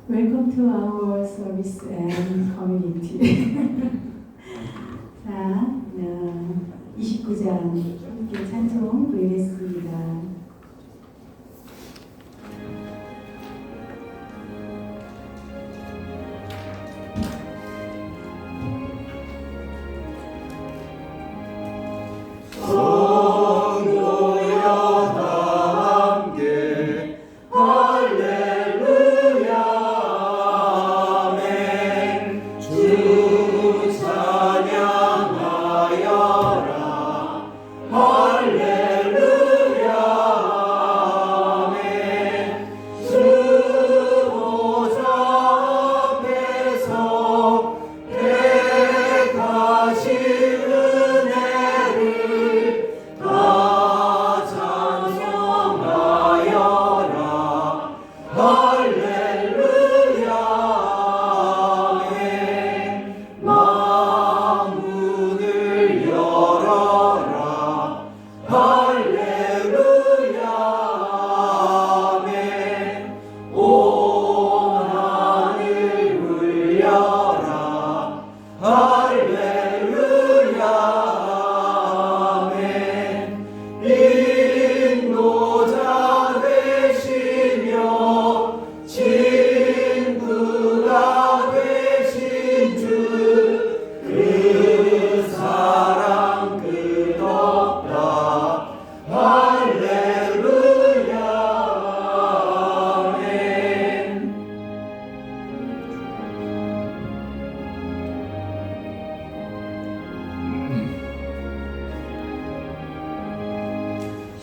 Welcome to our service and community. 자, 29장 함께 찬송 드리겠습니다.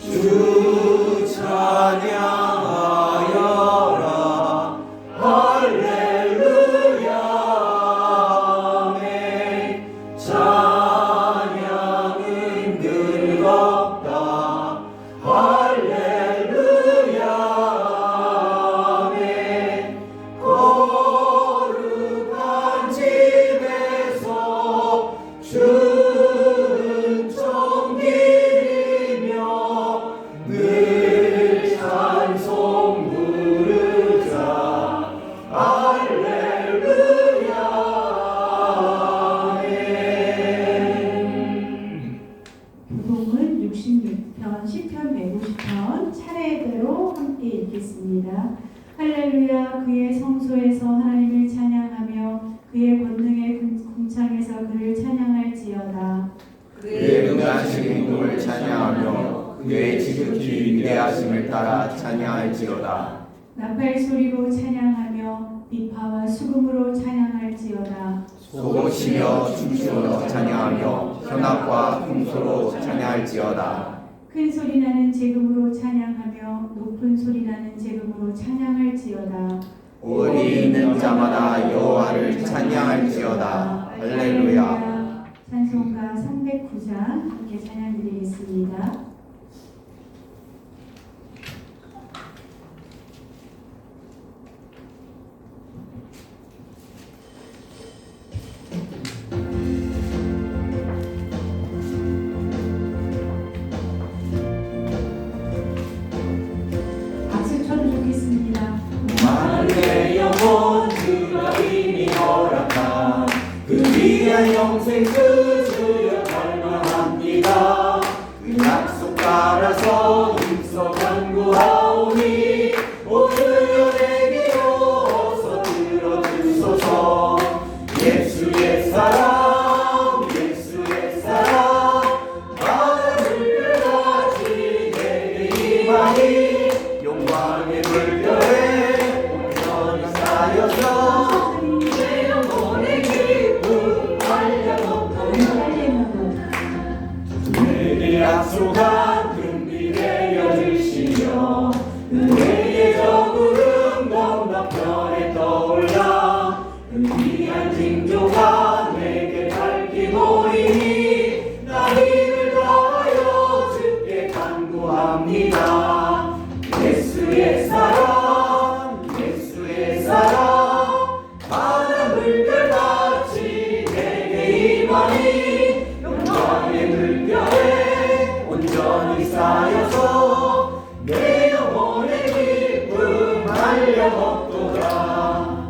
주 찬양하여라 할렐루야 아멘. 찬양은 늙었다 할렐루야 아멘. 거룩한 집에서 주는 정기리며 늘 찬송 부르자 할렐루야 아멘. 부흥은 66편, 시편 150편 차례대로 함께 읽겠습니다. 할렐루야. 그의 성소에서 하나님을 찬양하며 그의 권능의 궁창에서 그를 찬양할지어다. 그의 은하신 행동을 찬양하며 그의 지극히 위대하심을 따라 찬양할지어다. 나팔 소리로 찬양하며 비파와 수금으로 찬양할지어다. 소고치며 춤추어 찬양하며 현악과 풍소로 찬양할지어다. 큰 소리 나는 제금으로 찬양하며 높은 소리 나는 제금으로 찬양할지어다. 어디 있는 자마다 여호와를 찬양할지어다. 할렐루야. 찬송가 309장 함께 찬양드리겠습니다. 박수 쳐도 좋겠습니다. 만의 영혼 주가 이미 허락한 그 귀한 영생 그 주여 갈망합니다. 그 약속 따라서 힘써 간구하오니 오 주여 내게로 어서 들어주소서. 예수의 사랑 예수의 사랑 바람을 같이 내게 임하니 영광의 물결에 온전히 쌓여서 내 영혼의 기쁨 알려놓도다. 내게 약속한 금비 내려주시며 그의 저구름 건너편에 떠올라 그 귀한 징조가 내게 밝히 보이니 나 힘을 다하여 주께 간구합니다. 예수의 사랑 예수의 사랑 바다 물결같이 내게 임하니 영광의 물결에 온전히 쌓여서 내 영혼의 기쁨 알려 먹도다.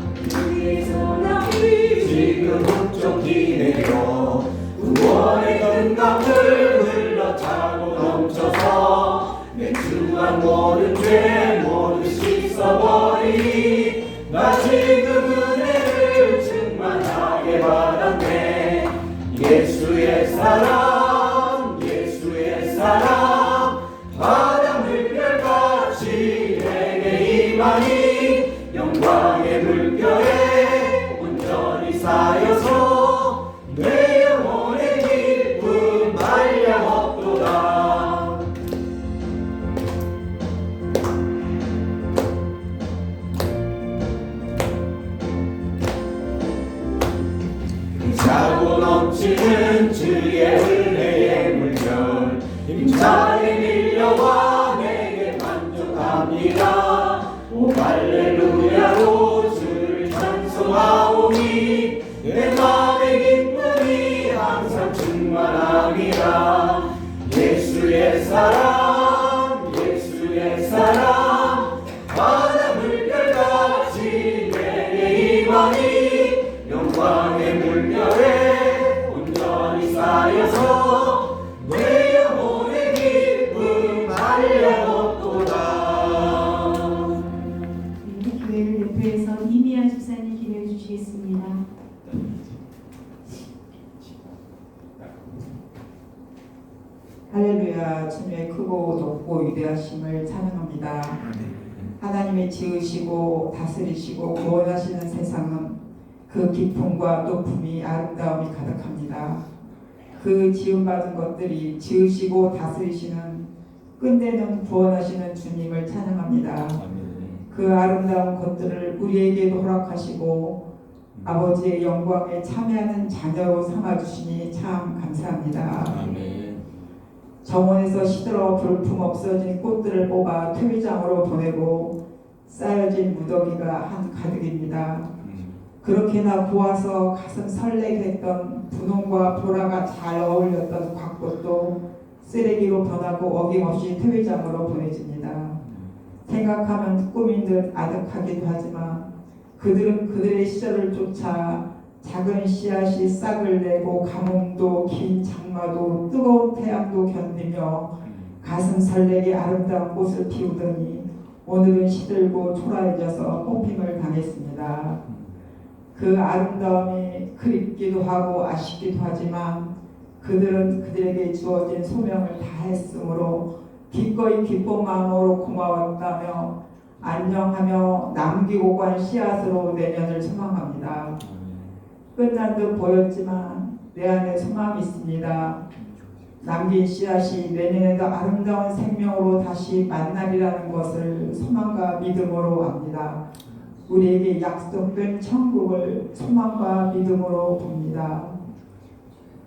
은혜를 충만하게 받았네. 예수의 사랑 예수의 사랑 바다 물결같이 내게 임하니 영광의 물결에 온전히 쌓여서 내 영혼의 기쁨 말려먹도다. 차고 넘치는 주의 은혜의 물결 힘차게 밀려와 내게 만족합니다. 오 할렐루야로 주를 찬송하오니 내 맘의 기쁨이 항상 충만합니다. 예수의 사랑 예수의 사랑 바다 물결같이 내게 임하니 영광의 물결에 온전히 쌓여서 내 영혼의 기쁨 알려먹도다. 교회를 대표해서 이미아 집사님 기도해 주시겠습니다. 할렐루야. 주님의 크고 높고 위대하심을 찬양합니다. 하나님의 지으시고 다스리시고 구원하시는 세상은 그 기쁨과 높음이 아름다움이 가득합니다. 그 지음받은 것들이 지으시고 다스리시는 끝내는 구원하시는 주님을 찬양합니다. 그 아름다운 것들을 우리에게도 허락하시고 아버지의 영광에 참여하는 자녀로 삼아주시니 참 감사합니다. 정원에서 시들어 볼품 없어진 꽃들을 뽑아 퇴비장으로 보내고 쌓여진 무더기가 한가득입니다. 그렇게나 고와서 가슴 설레게 했던 분홍과 보라가 잘 어울렸던 곽꽃도 쓰레기로 변하고 어김없이 퇴비장으로 보내집니다. 생각하면 꿈인 듯 아득하기도 하지만 그들은 그들의 시절을 쫓아 작은 씨앗이 싹을 내고 가뭄도 긴 장마도 뜨거운 태양도 견디며 가슴 설레게 아름다운 꽃을 피우더니 오늘은 시들고 초라해져서 뽑힘을 당했습니다. 그 아름다움이 그립기도 하고 아쉽기도 하지만 그들은 그들에게 주어진 소명을 다했으므로 기꺼이 기쁜 마음으로 고마웠다며 안녕하며 남기고 간 씨앗으로 내년을 소망합니다. 끝난 듯 보였지만 내 안에 소망이 있습니다. 남긴 씨앗이 내년에도 아름다운 생명으로 다시 만나리라는 것을 소망과 믿음으로 압니다. 우리에게 약속된 천국을 소망과 믿음으로 봅니다.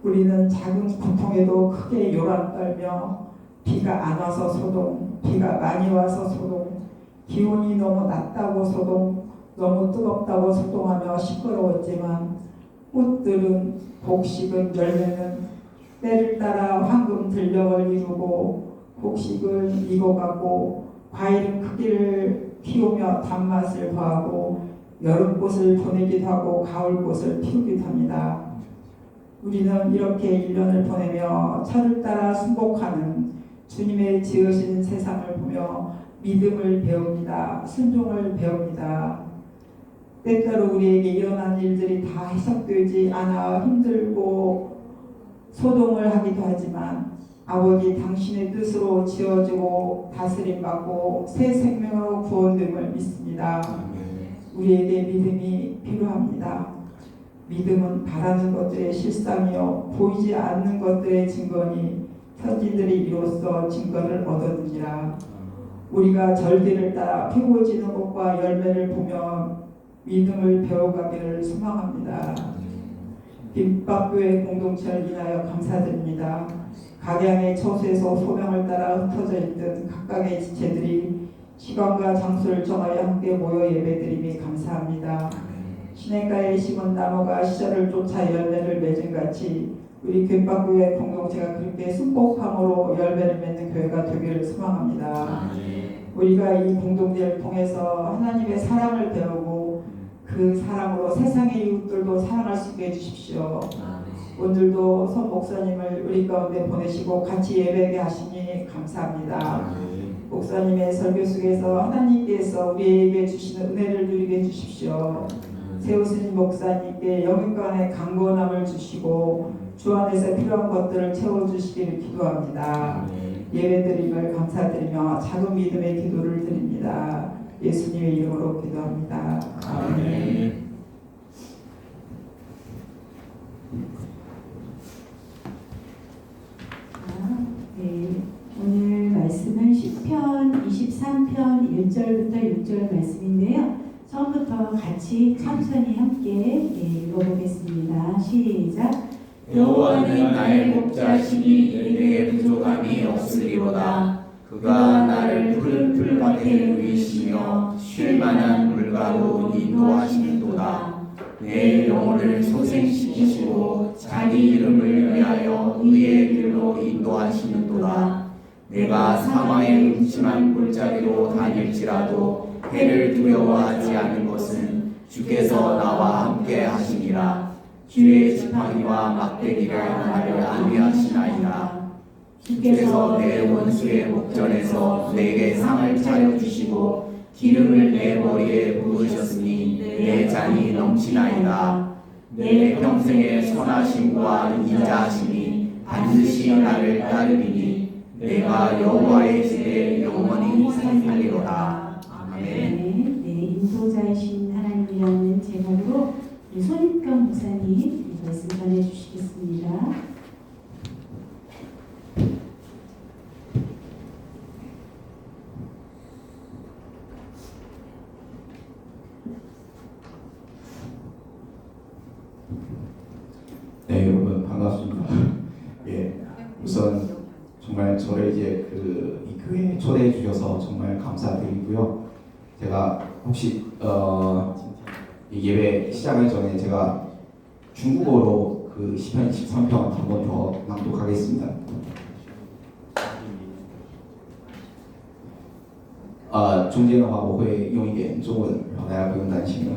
우리는 작은 고통에도 크게 요란 떨며 비가 안 와서 소동, 비가 많이 와서 소동, 기온이 너무 낮다고 소동, 너무 뜨겁다고 소동하며 시끄러웠지만 꽃들은 곡식은 열매는 때를 따라 황금 들녘을 이루고 곡식은 익어가고 과일은 크기를 키우며 단맛을 더하고 여름꽃을 보내기도 하고 가을꽃을 피우기도 합니다. 우리는 이렇게 1년을 보내며 차를 따라 순복하는 주님의 지으신 세상을 보며 믿음을 배웁니다. 순종을 배웁니다. 때때로 우리에게 일어난 일들이 다 해석되지 않아 힘들고 소동을 하기도 하지만 아버지 당신의 뜻으로 지어지고 다스림받고 새 생명으로 구원됨을 믿습니다. 우리에게 믿음이 필요합니다. 믿음은 바라는 것들의 실상이요 보이지 않는 것들의 증거니 선진들이 이로써 증거를 얻었느니라. 우리가 절기를 따라 피고 지는 것과 열매를 보며 믿음을 배워가기를 소망합니다. 김밥교회 공동체를 인하여 감사드립니다. 각양의 처소에서 소명을 따라 흩어져 있던 각각의 지체들이 시간과 장소를 정하여 함께 모여 예배드림이 감사합니다. 시냇가에 심은 나무가 시절을 쫓아 열매를 맺은 같이 우리 김밥교회 공동체가 그렇게 순복함으로 열매를 맺는 교회가 되기를 소망합니다. 우리가 이 공동체를 통해서 하나님의 사랑을 배우고 그 사랑으로 세상의 이웃들도 사랑할 수 있게 해주십시오. 오늘도 손 목사님을 우리 가운데 보내시고 같이 예배하게 하시니 감사합니다. 목사님의 설교 속에서 하나님께서 우리에게 주시는 은혜를 누리게 해주십시오. 세우스님 목사님께 영육간의 강건함을 주시고 주 안에서 필요한 것들을 채워주시기를 기도합니다. 예배드림을 감사드리며 작은 믿음의 기도를 드립니다. 예수님의 이름으로 기도합니다. 아멘. 네, 오늘 말씀은 시편 23편 1절부터 6절 말씀인데요. 처음부터 같이 천천히 함께 읽어보겠습니다. 시작. 여호와는 나의 목자시니 내게 부족함이 없으리로다. 그가 나를 푸른 풀밭에 누이시며 쉴 만한 물가로 인도하시는도다. 내 영혼을 소생시키시고 자기 이름을 위하여 의의 길로 인도하시는도다. 내가 사망의 음침한 골짜기로 다닐지라도 해를 두려워하지 않은 것은 주께서 나와 함께 하시니라. 주의 지팡이와 막대기가 나를 안위하시나이다. 주께서 내 원수의 목전에서 내게 상을 차려주시고 기름을 내 머리에 부으셨으니 내 잔이 넘치나이다. 내 평생의 선하심과 인자하심이 반드시 나를 따르리니 내가 여호와의 집에 영원히 살리로다. 아멘. 네, 인도자이신 하나님이라는 제목으로 손익경 목사님 말씀 전해주시겠습니다. 네, 여러분 반갑습니다. 예, 우선 정말 저를 이제 이 교회에 초대해 주셔서 정말 감사드리고요. 제가 혹시 이 예배 시작하기 전에 제가 중국어로 그 시편 23편 한 번 더 낭독하겠습니다. 中间的话我会用一点中文，然后大家不用担心了。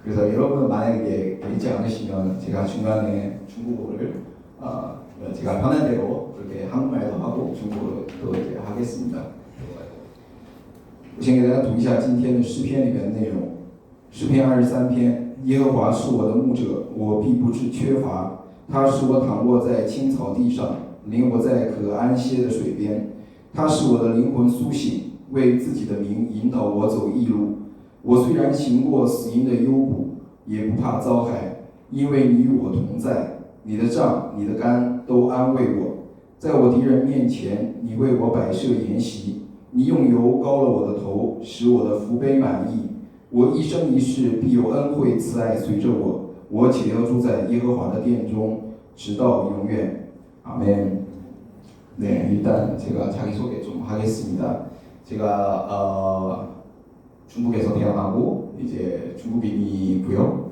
그래서 여러분 만약에 읽지 않으시면 제가 중간에 중국어를 제가 편한 대로 그렇게 한국말도 하고 중국어도 이제 하겠습니다. 我先给大家读一下今天的诗篇里面的内容。诗篇23篇，耶和华是我的牧者，我必不致缺乏。他使我躺卧在青草地上，领我在可安歇的水边。他使我的灵魂苏醒，为自己的名引导我走义路。我虽然行过死荫的幽谷，也不怕遭害，因为你与我同在。你的杖、你的竿都安慰我。在我敌人面前，你为我摆设筵席。你用油膏了我的头，使我的福杯满溢。我一生一世必有恩惠慈爱随着我，我且要住在耶和华的殿中，直到永远。아멘. 네, 일단 제가 자기소개 좀 하겠습니다. 제가 중국에서 태어나고 이제 중국인이고요.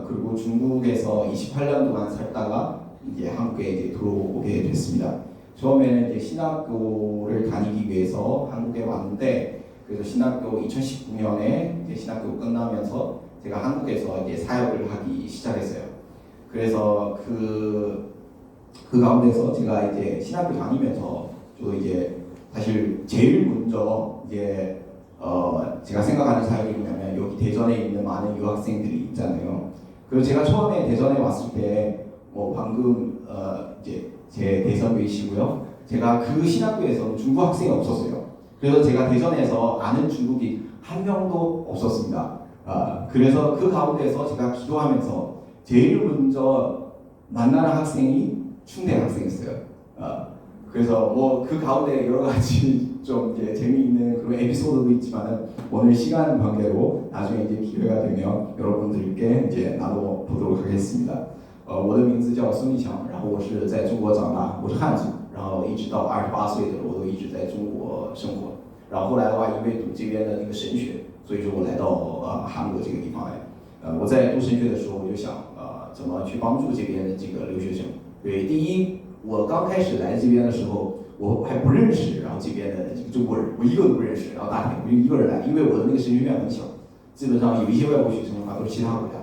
그리고 중국에서 28년 동안 살다가 이제 한국에 이제 들어오게 됐습니다. 처음에는 이제 신학교를 다니기 위해서 한국에 왔는데, 그래서 신학교 2019년에 이제 신학교 끝나면서 제가 한국에서 이제 사역을 하기 시작했어요. 그래서 그 가운데서 제가 이제 신학교 다니면서 저 이제 사실 제일 먼저 이제 제가 생각하는 사역이 뭐냐면 여기 대전에 있는 많은 유학생들이 있잖아요. 그리고 제가 처음에 대전에 왔을 때 뭐 방금 이제 제 대선배이시고요. 제가 그 신학교에서는 중국 학생이 없었어요. 그래서 제가 대전에서 아는 중국인 한 명도 없었습니다. 그래서 그 가운데서 제가 기도하면서 제일 먼저 만나는 학생이 충대 학생이었어요. 그래서 뭐 그 가운데 여러 가지 좀 이제 재미있는 그런 에피소드도 있지만은 오늘 시간 관계로 나중에 이제 기회가 되면 여러분들께 이제 나눠보도록 하겠습니다. 我的名字叫孙立强，然后我是在中国长大，我是汉族，然后一直到28岁的我都一直在中国生活。然后后来的话，因为读这边的那个神学，所以说我来到韩国这个地方来。我在读神学的时候，我就想怎么去帮助这边的这个留学生。对，第一，我刚开始来这边的时候，我还不认识，然后这边的中国人，我一个都不认识。然后大体我就一个人来，因为我的那个神学院很小，基本上有一些外国学生的话都是其他国家。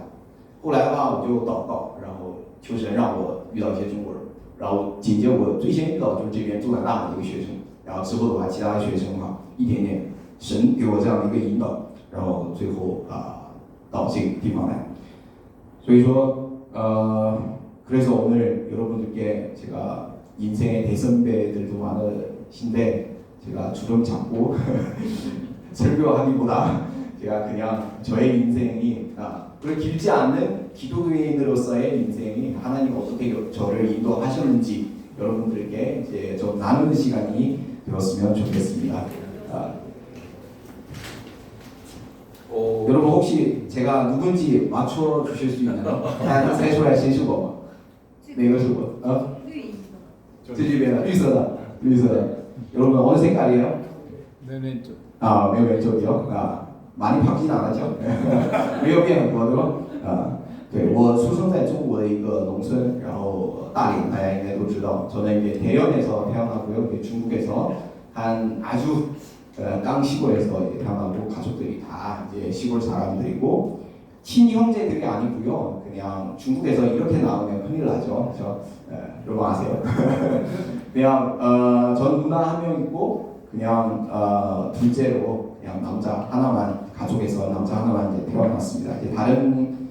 后来的话，我就祷告，然后求神让我遇到一些中国人，然后紧接着我最先遇到就是这边中南大的一个学生，然后之后的话，其他的学生的话，一点点神给我这样的一个引导，然后最后到这个地方来。所以说그래서 오늘 여러분들께 제가 인생의 대선배들도 많으신데 제가 주름 잡고 설교하기보다 제가 그냥 저의 인생이 그리고 길지 않는 기독교인으로서의 인생이 하나님 어떻게 저를 인도하셨는지 여러분들께 이제 좀 나누는 시간이 되었으면 좋겠습니다. 여러분 혹시 제가 누군지 맞춰 주실 수 있나요? 猜出来谁是我吗？哪个是我？这边的绿色的，绿色的。여러분 어느 색깔이에요? 맨 왼쪽. 맨 왼쪽이요. 많이 바뀌진 않았죠? 没有变很多，对吧？对，我出生在中国的一个农村，然后大连大家应该都知道，저는 이제 대연에서 태어나고요. 중국에서 한 아주 깡 시골에서 이제 태어나고 가족들이 다 이제 시골 사람들이고 친형제들이 아니고요. 그냥 중국에서 이렇게 나오면 큰일 나죠. 그렇죠? 여러분 아세요? 그냥 전 누나 한 명 있고 그냥 둘째로 그냥 남자 하나만 가족에서 남자 하나만 이제 태어났습니다. 이제 다른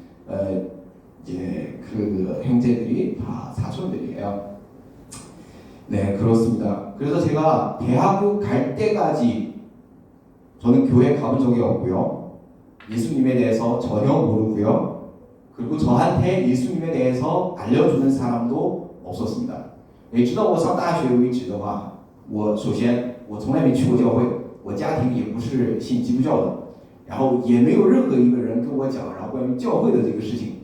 이제 그 형제들이 다 사촌들이에요. 네, 그렇습니다. 그래서 제가 대학교 갈 때까지 저는 교회 가본 적이 없고요. 예수님에 대해서 전혀 모르고요. 그리고 저한테 예수님에 대해서 알려주는 사람도 없었습니다. 也知道我上大学为止的话，我首先我从来没去过教会，我家庭也不是信基督教的，然后也没有任何一个人跟我讲然后关于教会的这个事情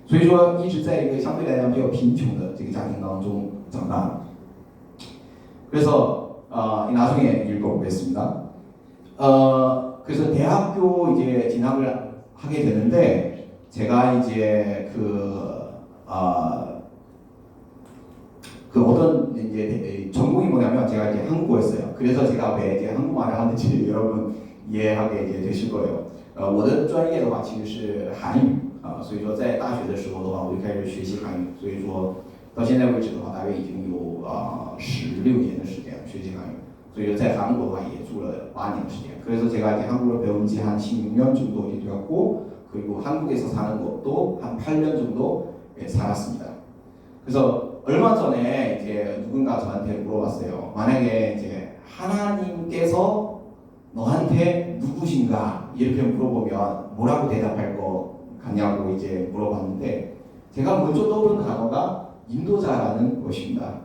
所以说一直在一个相对来讲比较贫穷的这个家庭当中长大。 그래서 나중에 읽어보겠습니다. 그래서 대학교 이제 진학을 하게 되는데 제가 이제 그 어떤 이제 전공이 뭐냐면 제가 이제 한국어였어요. 그래서 제가 왜 이제 한국말을 하는지 여러분 이해하게 이제 되실 거예요. 我的专业的话其实是韩语所以说在大学的时候的话我就开始学习韩语，所以说到现在为止的话大约已经有16年的时间学习韩语，所以说在韩国的话也住了8年的时间. 그래서 제가 이제 한국어를 배운 지 한 16년 정도 이제 되었고 그리고 한국에서 사는 것도 한 8년 정도 살았습니다. 그래서 얼마 전에 이제 누군가 저한테 물어봤어요. 만약에 이제 하나님께서 너한테 누구신가 이렇게 물어보면 뭐라고 대답할 것 같냐고 이제 물어봤는데 제가 먼저 떠오른 단어가 인도자라는 것입니다.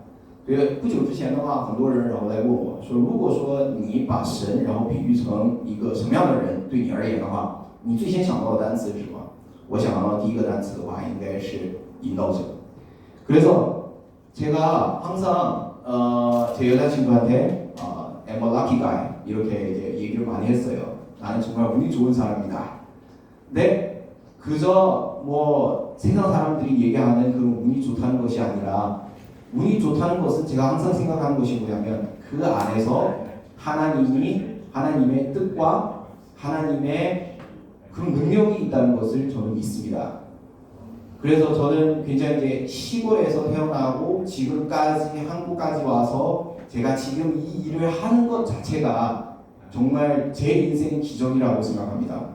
不久之前的话，很多人然后来问我说，如果说你把神然后比喻成一个什么样的人，对你而言的话，你最先想到的单词是什么？我想到第一个单词的话，应该是引导者。 그래서 제가 항상 제 여자친구한테 I'm a lucky guy 이렇게 이제 얘기를 많이 했어요. 나는 정말 운이 좋은 사람이다. 근데 그저 뭐 세상 사람들이 얘기하는 그 운이 좋다는 것이 아니라 운이 좋다는 것은 제가 항상 생각하는 것이 뭐냐면 그 안에서 하나님의 뜻과 하나님의 그런 능력이 있다는 것을 저는 믿습니다. 그래서 저는 굉장히 이제 시골에서 태어나고 지금까지 한국까지 와서 제가 지금 이 일을 하는 것 자체가 정말 제 인생의 기적이라고 생각합니다.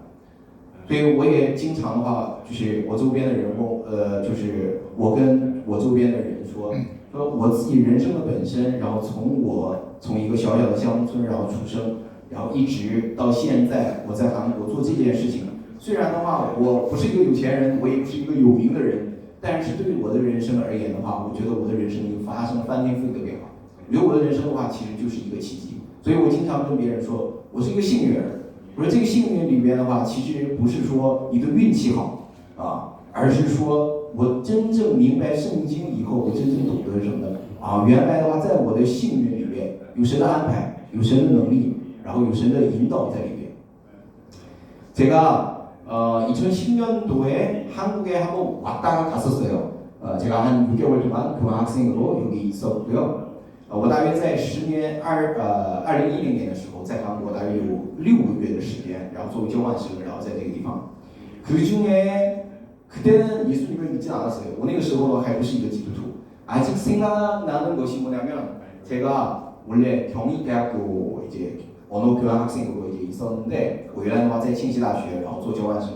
所以我也经常的话，就是我周边的人问，就是我跟我周边的人说我自己人生的本身，然后从一个小小的乡村然后出生，然后一直到现在我在韩国做这件事情。虽然的话我不是一个有钱人，我也不是一个有名的人，但是对于我的人生而言的话，我觉得我的人生已经发生翻天覆地的变化。我觉得我的人生的话，其实就是一个奇迹。所以我经常跟别人说，我是一个幸运人。我说这个幸运里面的话，其实不是说你的运气好而是说我真正明白圣经以后，我真正懂得什么呢？原来的话，在我的幸运里面有神的安排，有神的能力，然后有神的引导在里面。 제가 2010년도에 한국에 한번 왔다가 갔었어요. 제가 한 6개월 동안 교환학생으로 여기 있었고요. 我大约在2010年的时候，在韩国大约有6个月的时间，然后作为交换生，然后在这个地方。 그중에 그때는 예수님을 믿지 않았어요. 我那个时候还不是一个基督徒。 아직 생각나는 것이 뭐냐면 제가 원래 경희대학교 이제 언어 교환 학생으로 이제 있었는데 我原来的话在庆熙大学，然后做交换生。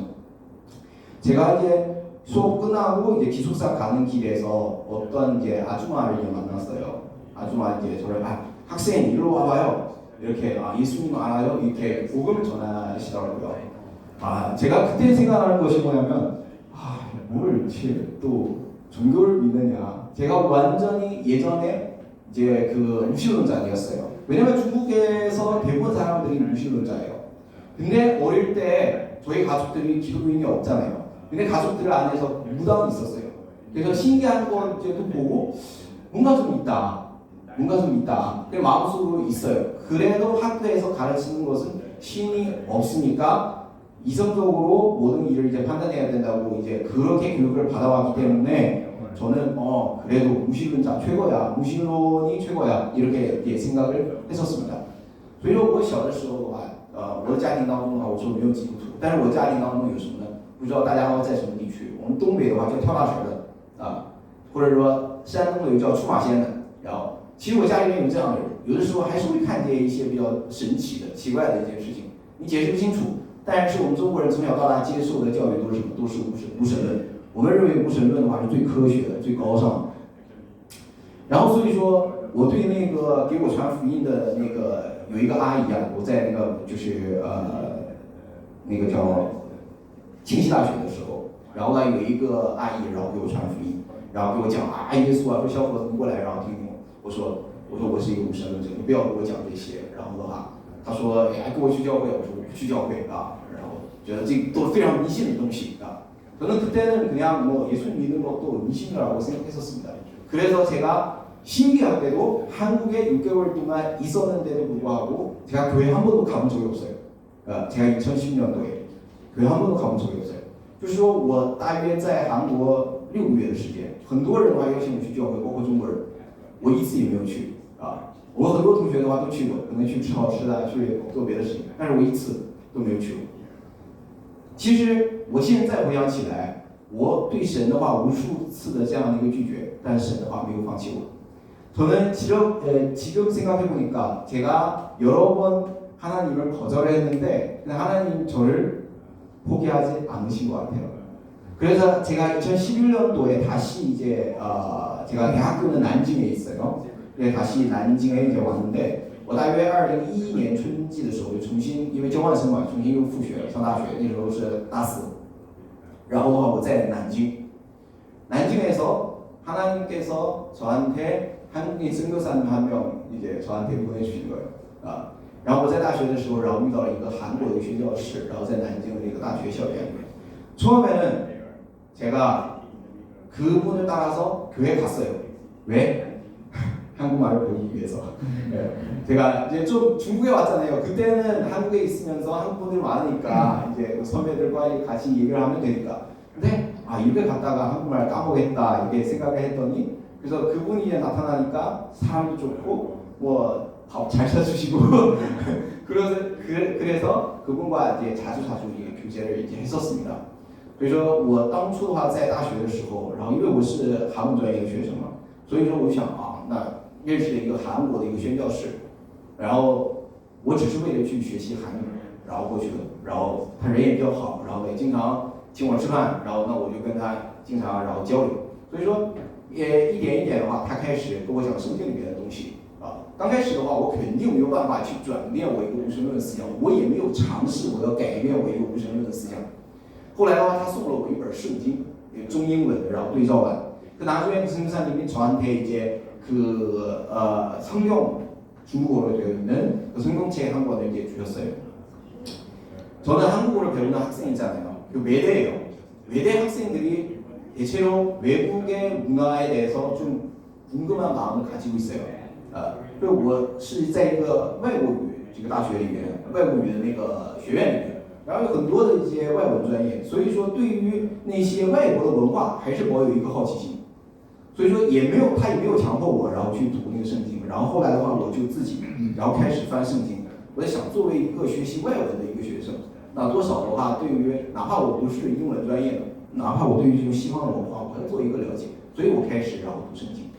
제가 이제 수업 끝나고 이제 기숙사 가는 길에서 어떤 이제 아주마를 만났어요. 아주마 이제 저를 학생 일로 와봐요. 이렇게 예수님 알아요? 이렇게 복음을 전하시더라고요. 제가 그때 생각하는 것이 뭐냐면 뭘 또 종교를 믿느냐. 제가 완전히 예전에 이제 그 무신론자였어요. 왜냐면 중국에서 대부분 사람들이 무신론자예요. 근데 어릴 때 저희 가족들이 기독교인이 없잖아요. 근데 가족들 안에서 무당이 있었어요. 그래서 신기한 걸 이제 또 보고 뭔가 좀 있다. 그 마음속으로 있어요. 그래도 학교에서 가르치는 것은 신이 없으니까 이성적으로 모든 일을 이제 판단해야 된다고 이제 그렇게 교육을 받아왔기 때문에 저는 그래도 무신론자 최고야, 무신론이 최고야 이렇게 생각을 했었습니다. 所以说我小的时候我的家庭当中我说没有基督徒，但是我家庭当中有什么呢？不知道大家在什么地区？我们东北的话叫跳大神的或者说山东的有叫出马仙的。然后其实我家里面有这样的人，有的时候还是会看见一些比较神奇的、奇怪的一件事情，你解释不清楚。但是我们中国人从小到大接受的教育都是什么？都是无神论。我们认为无神论的话是最科学的、最高尚的。然后所以说，我对那个给我传福音的那个有一个阿姨我在那个就是那个叫清溪大学的时候，然后呢有一个阿姨，然后给我传福音，然后给我讲耶稣说小伙子你过来，然后听听我说我是一个无神论者，你不要给我讲这些。然后的话，他说给我去教会，我说我不去教会然后觉得这都非常迷信的东西저는 그때는 그냥 예수 믿는 것도 미신이라고 생각했었습니다. 그래서 제가 신기하게도 한국에 6개월 동안 있었는데도 불구하고 제가 교회 한 번도 가본 적이 없어요. 제가 2010년도에 교회 한 번도 가본 적이 없어요. 就是说我大约在韩国6个月的时间，很多人的话邀请我去教会，包括中国人，我一次也没有去我很多同学的话都去过，可能去吃好吃的，去做别的事情，但是我一次都没有去过。其实我现在回想起来，我对神的话无数次的这样的一个拒绝，但是神的话没有放弃我。 저는 지금 생각해보니까 제가 여러 번 하나님을 거절했는데 하나님 저를 포기하지 않으신 것 같아요. 그래서 제가 2011년도에 다시 이제 제가 대학교는 난징에 있어요. 다시 난징에 이제 왔는데 我大约2011年春季的时候就重新因为交换生嘛，重新又复学上大学，那时候是大4。然后的话我在난징에서 하나님께서 저한테 한국인 선교사님 한 명 이제 저한테 보내주신 거예요. 然后我在大学的时候，然后遇到了一个韩国的宣教士，然后在南京的那个大学校园里面。 처음에는 제가 그분을 따라서 교회 갔어요. 왜? 한국말을 배우기 위해서. 제가 이제 좀 중국에 왔잖아요. 그때는 한국에 있으면서 한국 분들이 많으니까 이제 선배들과 같이 얘기를 하면 되니까. 근데 이렇게 갔다가 한국말 까먹겠다 이렇게 생각을 했더니 그래서 그분이 나타나니까 사람도 좋고 밥 잘 사주시고 그래서 그분과 이제 자주 이제 교제를 이제 했었습니다. 그래서 我当初的话在大学的时候，然后因为我是韩文专业的学生嘛，所以说我想那认识了一个韩国的一个宣教士，然后我只是为了去学习韩语，然后过去的，然后他人也比较好，然后也经常请我吃饭，然后我就跟他经常然后交流，所以说也一点一点的话，他开始跟我讲圣经里面的东西刚开始的话，我肯定没有办法去转变我一个无神论的思想，我也没有尝试我要改变我一个无神论的思想。后来的话，他送了我一本圣经，中英文的，然后对照版。그 나중에 선교사님이 저한테 이제 그 성경 중국어로 되어 있는 그 성경책 한 권을 이제 주셨어요. 저는 한국어를 배우는 학생이잖아요. 그 외대예요. 외대 학생들이 대체로 외국의 문화에 대해서 좀 궁금한 마음을 가지고 있어요. 因为我是在一个外国语这个大学里面，外国语的那个学院里面，然后有很多的一些外文专业，所以说对于那些外国的文化还是保有一个好奇心。所以说他也没有强迫我，然后去读那个圣经。然后后来的话，我就自己然后开始翻圣经。我在想，作为一个学习外文的一个学生，那多少的话，对于哪怕我不是英文专业的，哪怕我对于这种西方的文化，我要做一个了解。所以我开始然后读圣经。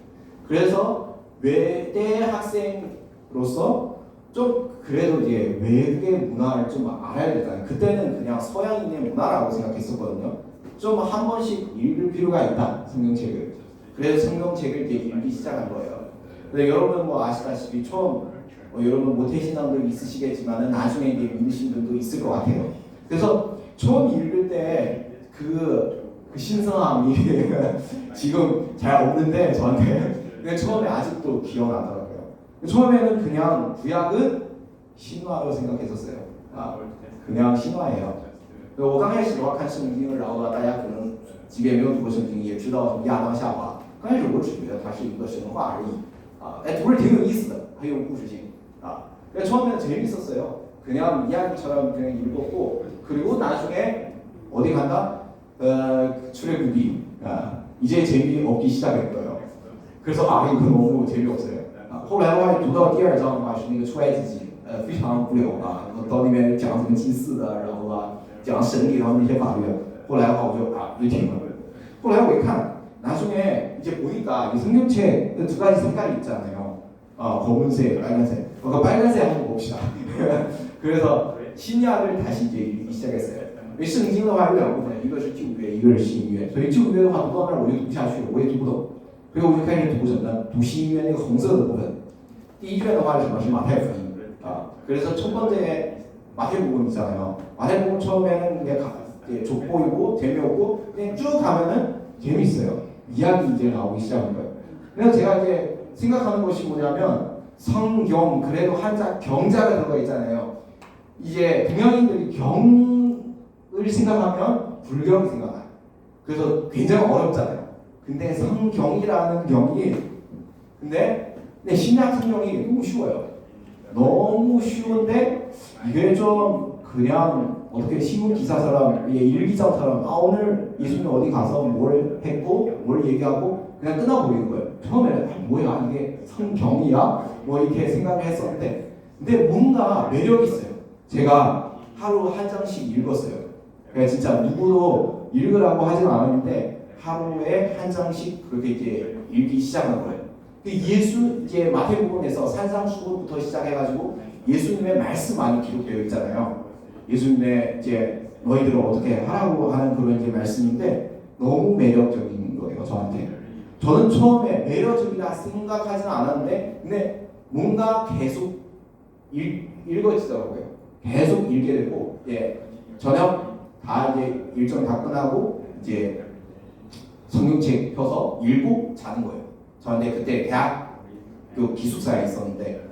그래서 외대 학생으로서 좀 그래도 이제 외국의 문화를 좀 알아야 되잖아요. 그때는 그냥 서양인의 문화라고 생각했었거든요. 좀 한 번씩 읽을 필요가 있다 성경책을. 그래서 성경책을 이렇게 읽기 시작한 거예요. 근데 여러분 뭐 아시다시피 처음 여러분 모태신앙도 있으시겠지만은 나중에 이제 믿으신 분도 있을 것 같아요. 그래서 처음 읽을 때 그 신성함이 지금 잘 없는데 저한테 근데 처음에 아직도 기억나더라고요. 처음에는 그냥 구약은 신화로 생각했었어요. 아, 그냥 신화예요. 我刚开始的话看圣经，然后呢，大家可能即便没有读过圣经，也知道亚当夏娃。刚开始我只觉得它是一个神话而已啊，读着挺有意思的，很有故事性啊. 처음에는 재밌었어요. 그냥 이야기처럼 그냥 읽었고 그리고 나중에 어디 간다? 출애굽이 이제 재미없기 시작했어요. 그래서 이거 너무 재미없어요. 后来的话读到第二章的话是那个出埃及记，非常无聊啊，到那边讲什么祭祀的，然后讲神里头那些法律。后来的话我就停了。后来我一看， 나중에 이제 보니까 이 성경책 두 가지 색깔이 있잖아요. 검은색, 빨간색. 그 빨간색 한번 봅시다. 그래서 신약을 다시 이제 읽기 시작했어요. 圣经的话有两部分，一个是旧约，一个是新约。所以旧约的话读到那儿我就读不下去了，我也读不懂。所以我就开始读什么呢？读新约那个红色的部分。第一卷的话是什么？是马太福音啊。 그래서 첫 번째 마태복음 있잖아요. 마태복음 처음에는 그냥 족보이고 재미없고 그냥 쭉 가면은 재밌어요. 이야기 이제 나오기 시작한 거예요. 그래서 제가 이제 생각하는 것이 뭐냐면 성경 그래도 한자 경자가 들어가 있잖아요. 이제 동양인들이 경을 생각하면 불경이 생각나요. 그래서 굉장히 어렵잖아요. 근데 성경이라는 경이 근데 신약 성경이 너무 쉬워요. 너무 쉬운데 이게 좀 그냥 어떻게 신문 기사처럼 일기장처럼 오늘 예수님 어디 가서 뭘 했고 뭘 얘기하고 그냥 끝나버리는 거예요. 처음에는 뭐야 이게 성경이야? 뭐 이렇게 생각을 했었는데 근데 뭔가 매력이 있어요. 제가 하루 한 장씩 읽었어요. 그러니까 진짜 누구도 읽으라고 하진 않았는데 하루에 한 장씩 그렇게 이제 읽기 시작한 거예요. 예수 이제 마태복음에서 산상수훈부터 시작해가지고 예수님의 말씀 많이 기록되어 있잖아요. 예수님의 이제 너희들을 어떻게 하라고 하는 그런 이제 말씀인데 너무 매력적인 거예요 저한테. 저는 처음에 매력적이다 생각하지는 않았는데 근데 뭔가 계속 읽어지더라고요. 계속 읽게 되고 저녁 다 이제 일정 다 끝나고 이제 성경책 펴서 읽고 자는 거예요. 저한테 그때 대학 그 기숙사에 있었는데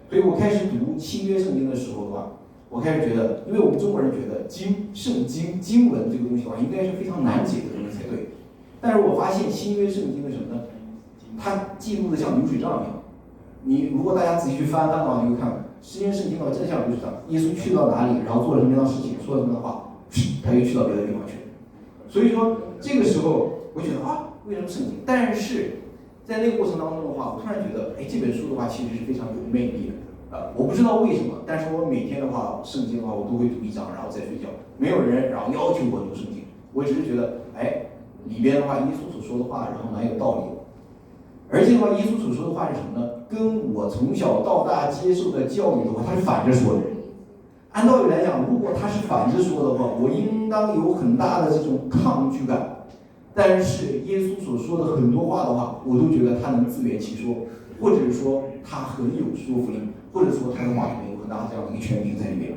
그리고 开始读新约圣经的时候的话我开始觉得因为我们中国人觉得圣经经文这个东西的话应该是非常难解的东西才对但是我发现新约圣经的什么呢它记录的像流水账一样你如果大家仔细去翻的话你会看新约圣经的话真像流水账耶稣去到哪里然后做了什么样的事情说了什么话他又去到别的地方去所以说这个时候我觉得为什么圣经但是在那个过程当中的话我突然觉得这本书的话其实是非常有魅力的我不知道为什么但是我每天的话圣经的话我都会读一章然后再睡觉没有人然后要求我读圣经我只是觉得里边的话耶稣所说的话然后蛮有道理而且的话耶稣所说的话是什么呢跟我从小到大接受的教育的话它是反着说的按道理来讲如果它是反着说的话我应当有很大的这种抗拒感但是耶稣所说的很多话的话我都觉得他能自圆其说或者说他很有说服力或者说他的话里面有很大这样的一个权柄在里面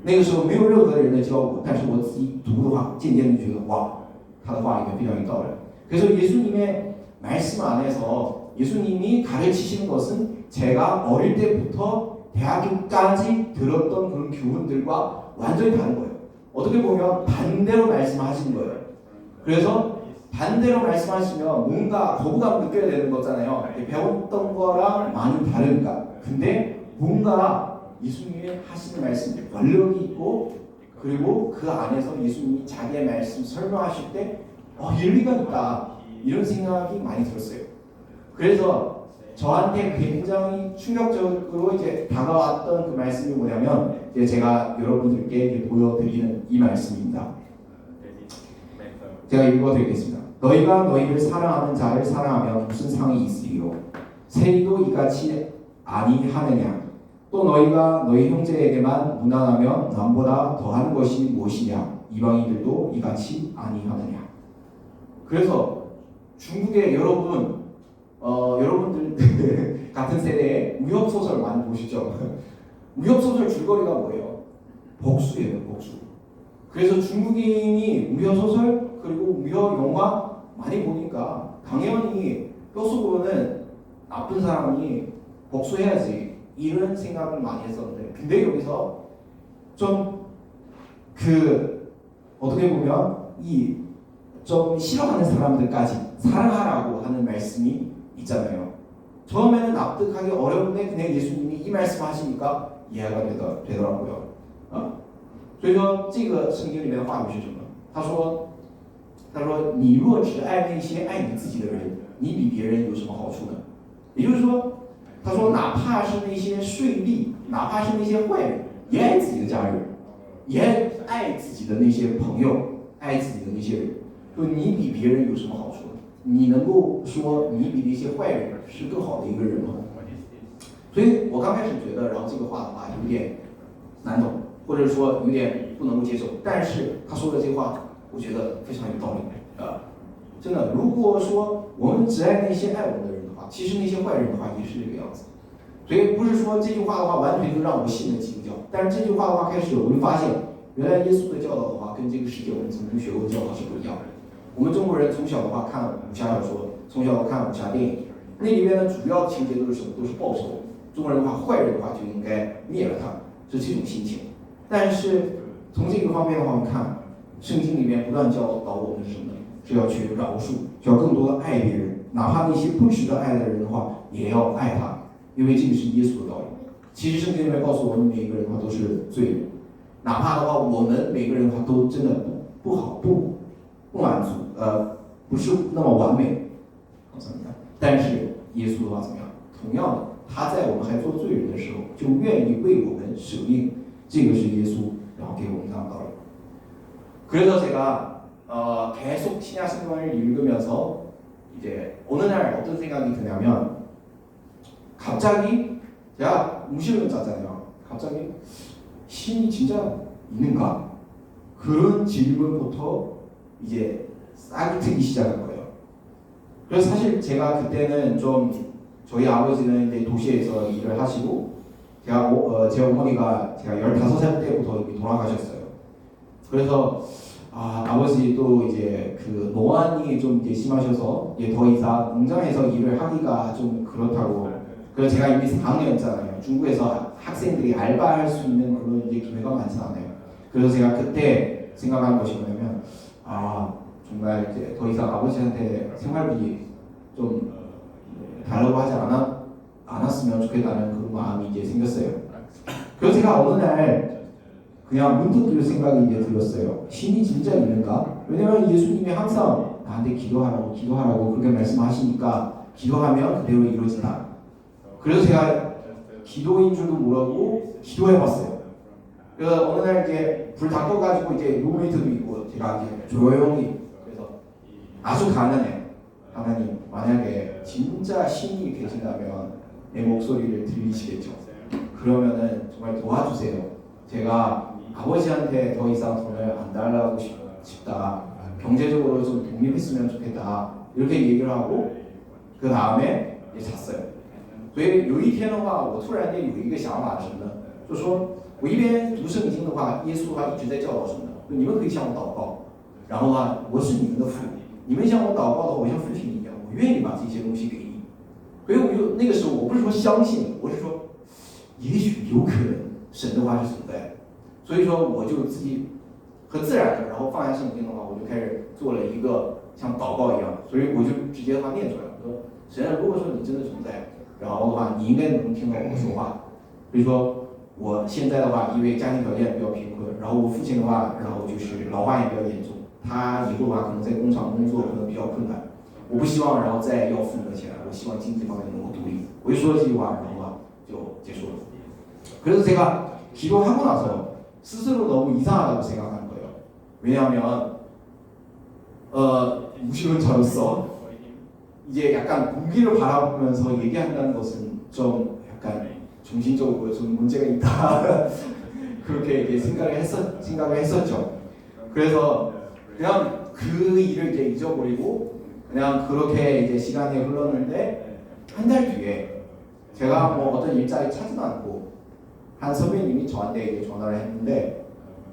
那个时候没有任何人在教我但是我自己读的话渐渐的觉得哇他的话里面非常有道理그래서 예수님의 말씀 안에서 예수님이 가르치시는 것은 제가 어릴 때부터 대학교까지 들었던 그런 교훈들과 완전히 다른 거예요 어떻게 보면 반대로 말씀하시는 거예요 그래서 반대로 말씀하시면 뭔가 거부감 느껴야 되는 거잖아요. 배웠던 거랑 많이 다르니까. 근데 뭔가 예수님이 하시는 말씀이 권력이 있고 그리고 그 안에서 예수님이 자기의 말씀 설명하실 때 일리가 있다. 이런 생각이 많이 들었어요. 그래서 저한테 굉장히 충격적으로 이제 다가왔던 그 말씀이 뭐냐면 이제 제가 여러분들께 이제 보여드리는 이 말씀입니다. 제가 읽어드리겠습니다. 너희가 너희를 사랑하는 자를 사랑하면 무슨 상이 있으리요? 세리도 이같이 아니하느냐? 또 너희가 너희 형제에게만 무난하면 남보다 더하는 것이 무엇이냐? 이방인들도 이같이 아니하느냐? 그래서 중국의 여러분들 같은 세대에 무협 소설 많이 보시죠? 무협 소설 줄거리가 뭐예요? 복수예요, 복수. 그래서 중국인이 무협 소설 그리고 무협 영화 많이 보니까 당연히 뼛속으로는 나쁜 사람이 복수해야지 이런 생각을 많이 했었는데, 근데 여기서 좀 어떻게 보면 이 좀 싫어하는 사람들까지 사랑하라고 하는 말씀이 있잖아요. 처음에는 납득하기 어려운데 그냥 예수님이 이 말씀 하시니까 이해가 되더라고요. 所以说这个圣经里面的话语是什么？他说你若只爱那些爱你自己的人，你比别人有什么好处呢？也就是说，他说哪怕是那些税吏，哪怕是那些坏人，也爱自己的家人，也爱自己的那些朋友，爱自己的那些人。说你比别人有什么好处呢？你能够说你比那些坏人是更好的一个人吗？所以我刚开始觉得，然后这个话的话有点难懂，或者说有点不能够接受。但是他说的这话，我觉得非常有道理真的，如果说我们只爱那些爱我们的人的话，其实那些坏人的话也是这个样子。所以不是说这句话的话完全就让我信了基督教，但是这句话的话开始我就发现，原来耶稣的教导的话跟这个世界我们曾经学过的教导是不一样的。我们中国人从小的话看武侠小说，从小看武侠电影，那里面的主要的情节都是什么？都是报仇。中国人的话，坏人的话就应该灭了他，是这种心情。但是从这个方面的话，我们看圣经里面不断教导我们是什么呢？是要去饶恕，要更多的爱别人，哪怕那些不值得爱的人的话，也要爱他，因为这个是耶稣的道理。其实圣经里面告诉我们，每一个人的话都是罪人，哪怕的话我们每个人的话都真的不好，不满足，不是那么完美，但是耶稣的话怎么样？同样的，他在我们还做罪人的时候，就愿意为我们舍命，这个是耶稣然后给我们这样的道理。그래서 제가 계속 신약 성경을 읽으면서 이제 어느 날 어떤 생각이 드냐면, 갑자기 제가 무신론 자잖아요. 갑자기 신이 진짜 있는가? 그런 질문부터 이제 싹이 트기 시작한 거예요. 그래서 사실 제가 그때는 좀 저희 아버지는 이제 도시에서 일을 하시고 제 어머니가 제가 15살 때부터 이미 돌아가셨어요. 그래서 아버지도 이제 노안이 좀 이제 심하셔서 이제 더 이상 공장에서 일을 하기가 좀 그렇다고. 그래서 제가 이미 4학년이었잖아요. 중국에서 학생들이 알바할 수 있는 그런 이제 기회가 많지 않아요. 그래서 제가 그때 생각한 것이 뭐냐면, 정말 이제 더 이상 아버지한테 생활비 좀 달라고 하지 않았으면 좋겠다는 그런 마음이 이제 생겼어요. 그래서 제가 어느 날 그냥 문득 들 생각이 이제 들었어요. 신이 진짜 있는가? 왜냐면 예수님이 항상 나한테 기도하라고 그렇게 말씀하시니까 기도하면 그대로 이루어진다. 그래서 제가 기도인 줄도 모르고 기도해봤어요. 그래서 어느 날 이제 불 다 꺼가지고 이제 룸메이트도 있고 제가 이제 조용히, 그래서 아주 가난해. 하나님, 만약에 진짜 신이 계신다면 내 목소리를 들리시겠죠? 그러면은 정말 도와주세요. 제가 아버지한테 더 이상 돈을 안 달라고 싶다. 경제적으로 좀 독립했으면 좋겠다. 이렇게 얘기를 하고 그 다음에 이제 잤어요. 所以有一天的话，我突然间有一个想法是什么呢？就说我一边读圣经的话，耶稣的话一直在教导什么呢？你们可以向我祷告，然后呢，我是你们的父，你们向我祷告的话，我像父亲一样，我愿意把这些东西给你。所以我就那个时候，我不是说相信，我是说，也许有可能神的话是存在的。所以说，我就自己很自然的，然后放下圣经的话，我就开始做了一个像祷告一样，所以我就直接的话念出来，我说神啊，如果说你真的存在，然后的话，你应该能听到我说话。比如说，我现在的话，因为家庭条件比较贫困，然后我父亲的话，然后就是老化也比较严重，他以后的话可能在工厂工作可能比较困难，我不希望然后再要父母的钱，我希望经济方面能够独立。我一说这句话，然后啊就结束了。 그래서 제가 기도하고 나서 스스로 너무 이상하다고 생각하는 거예요. 왜냐하면 무신론자로서 이제 약간 공기를 바라보면서 얘기한다는 것은 좀 약간 정신적으로 좀 문제가 있다 그렇게 이제 생각을 했었죠. 그래서 그냥 그 일을 이제 잊어버리고 그냥 그렇게 이제 시간이 흘렀는데 한 달 뒤에 제가 뭐 어떤 일자리 찾지도 않고 한 선배님이 저한테 이제 전화를 했는데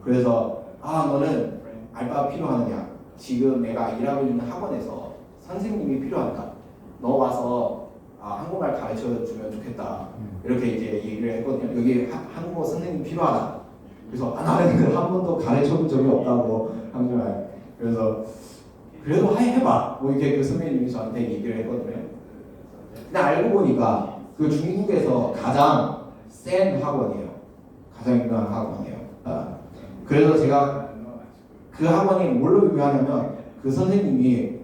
그래서 너는 알바 필요하느냐? 지금 내가 일하고 있는 학원에서 선생님이 필요하다. 너 와서 한국말 가르쳐 주면 좋겠다. 이렇게 이제 얘기를 했거든요. 여기 한국어 선생님 필요하다. 그래서 나는 한 번도 가르쳐 본 적이 없다고 한국말. 그래서 그래도 해봐. 뭐 이렇게 그 선배님이 저한테 얘기를 했거든요. 근데 알고 보니까 그 중국에서 가장 센 학원이에요. 가장 유명한 학원이에요. 그래서 제가 그 학원이 뭘로 유명하냐면 그 선생님이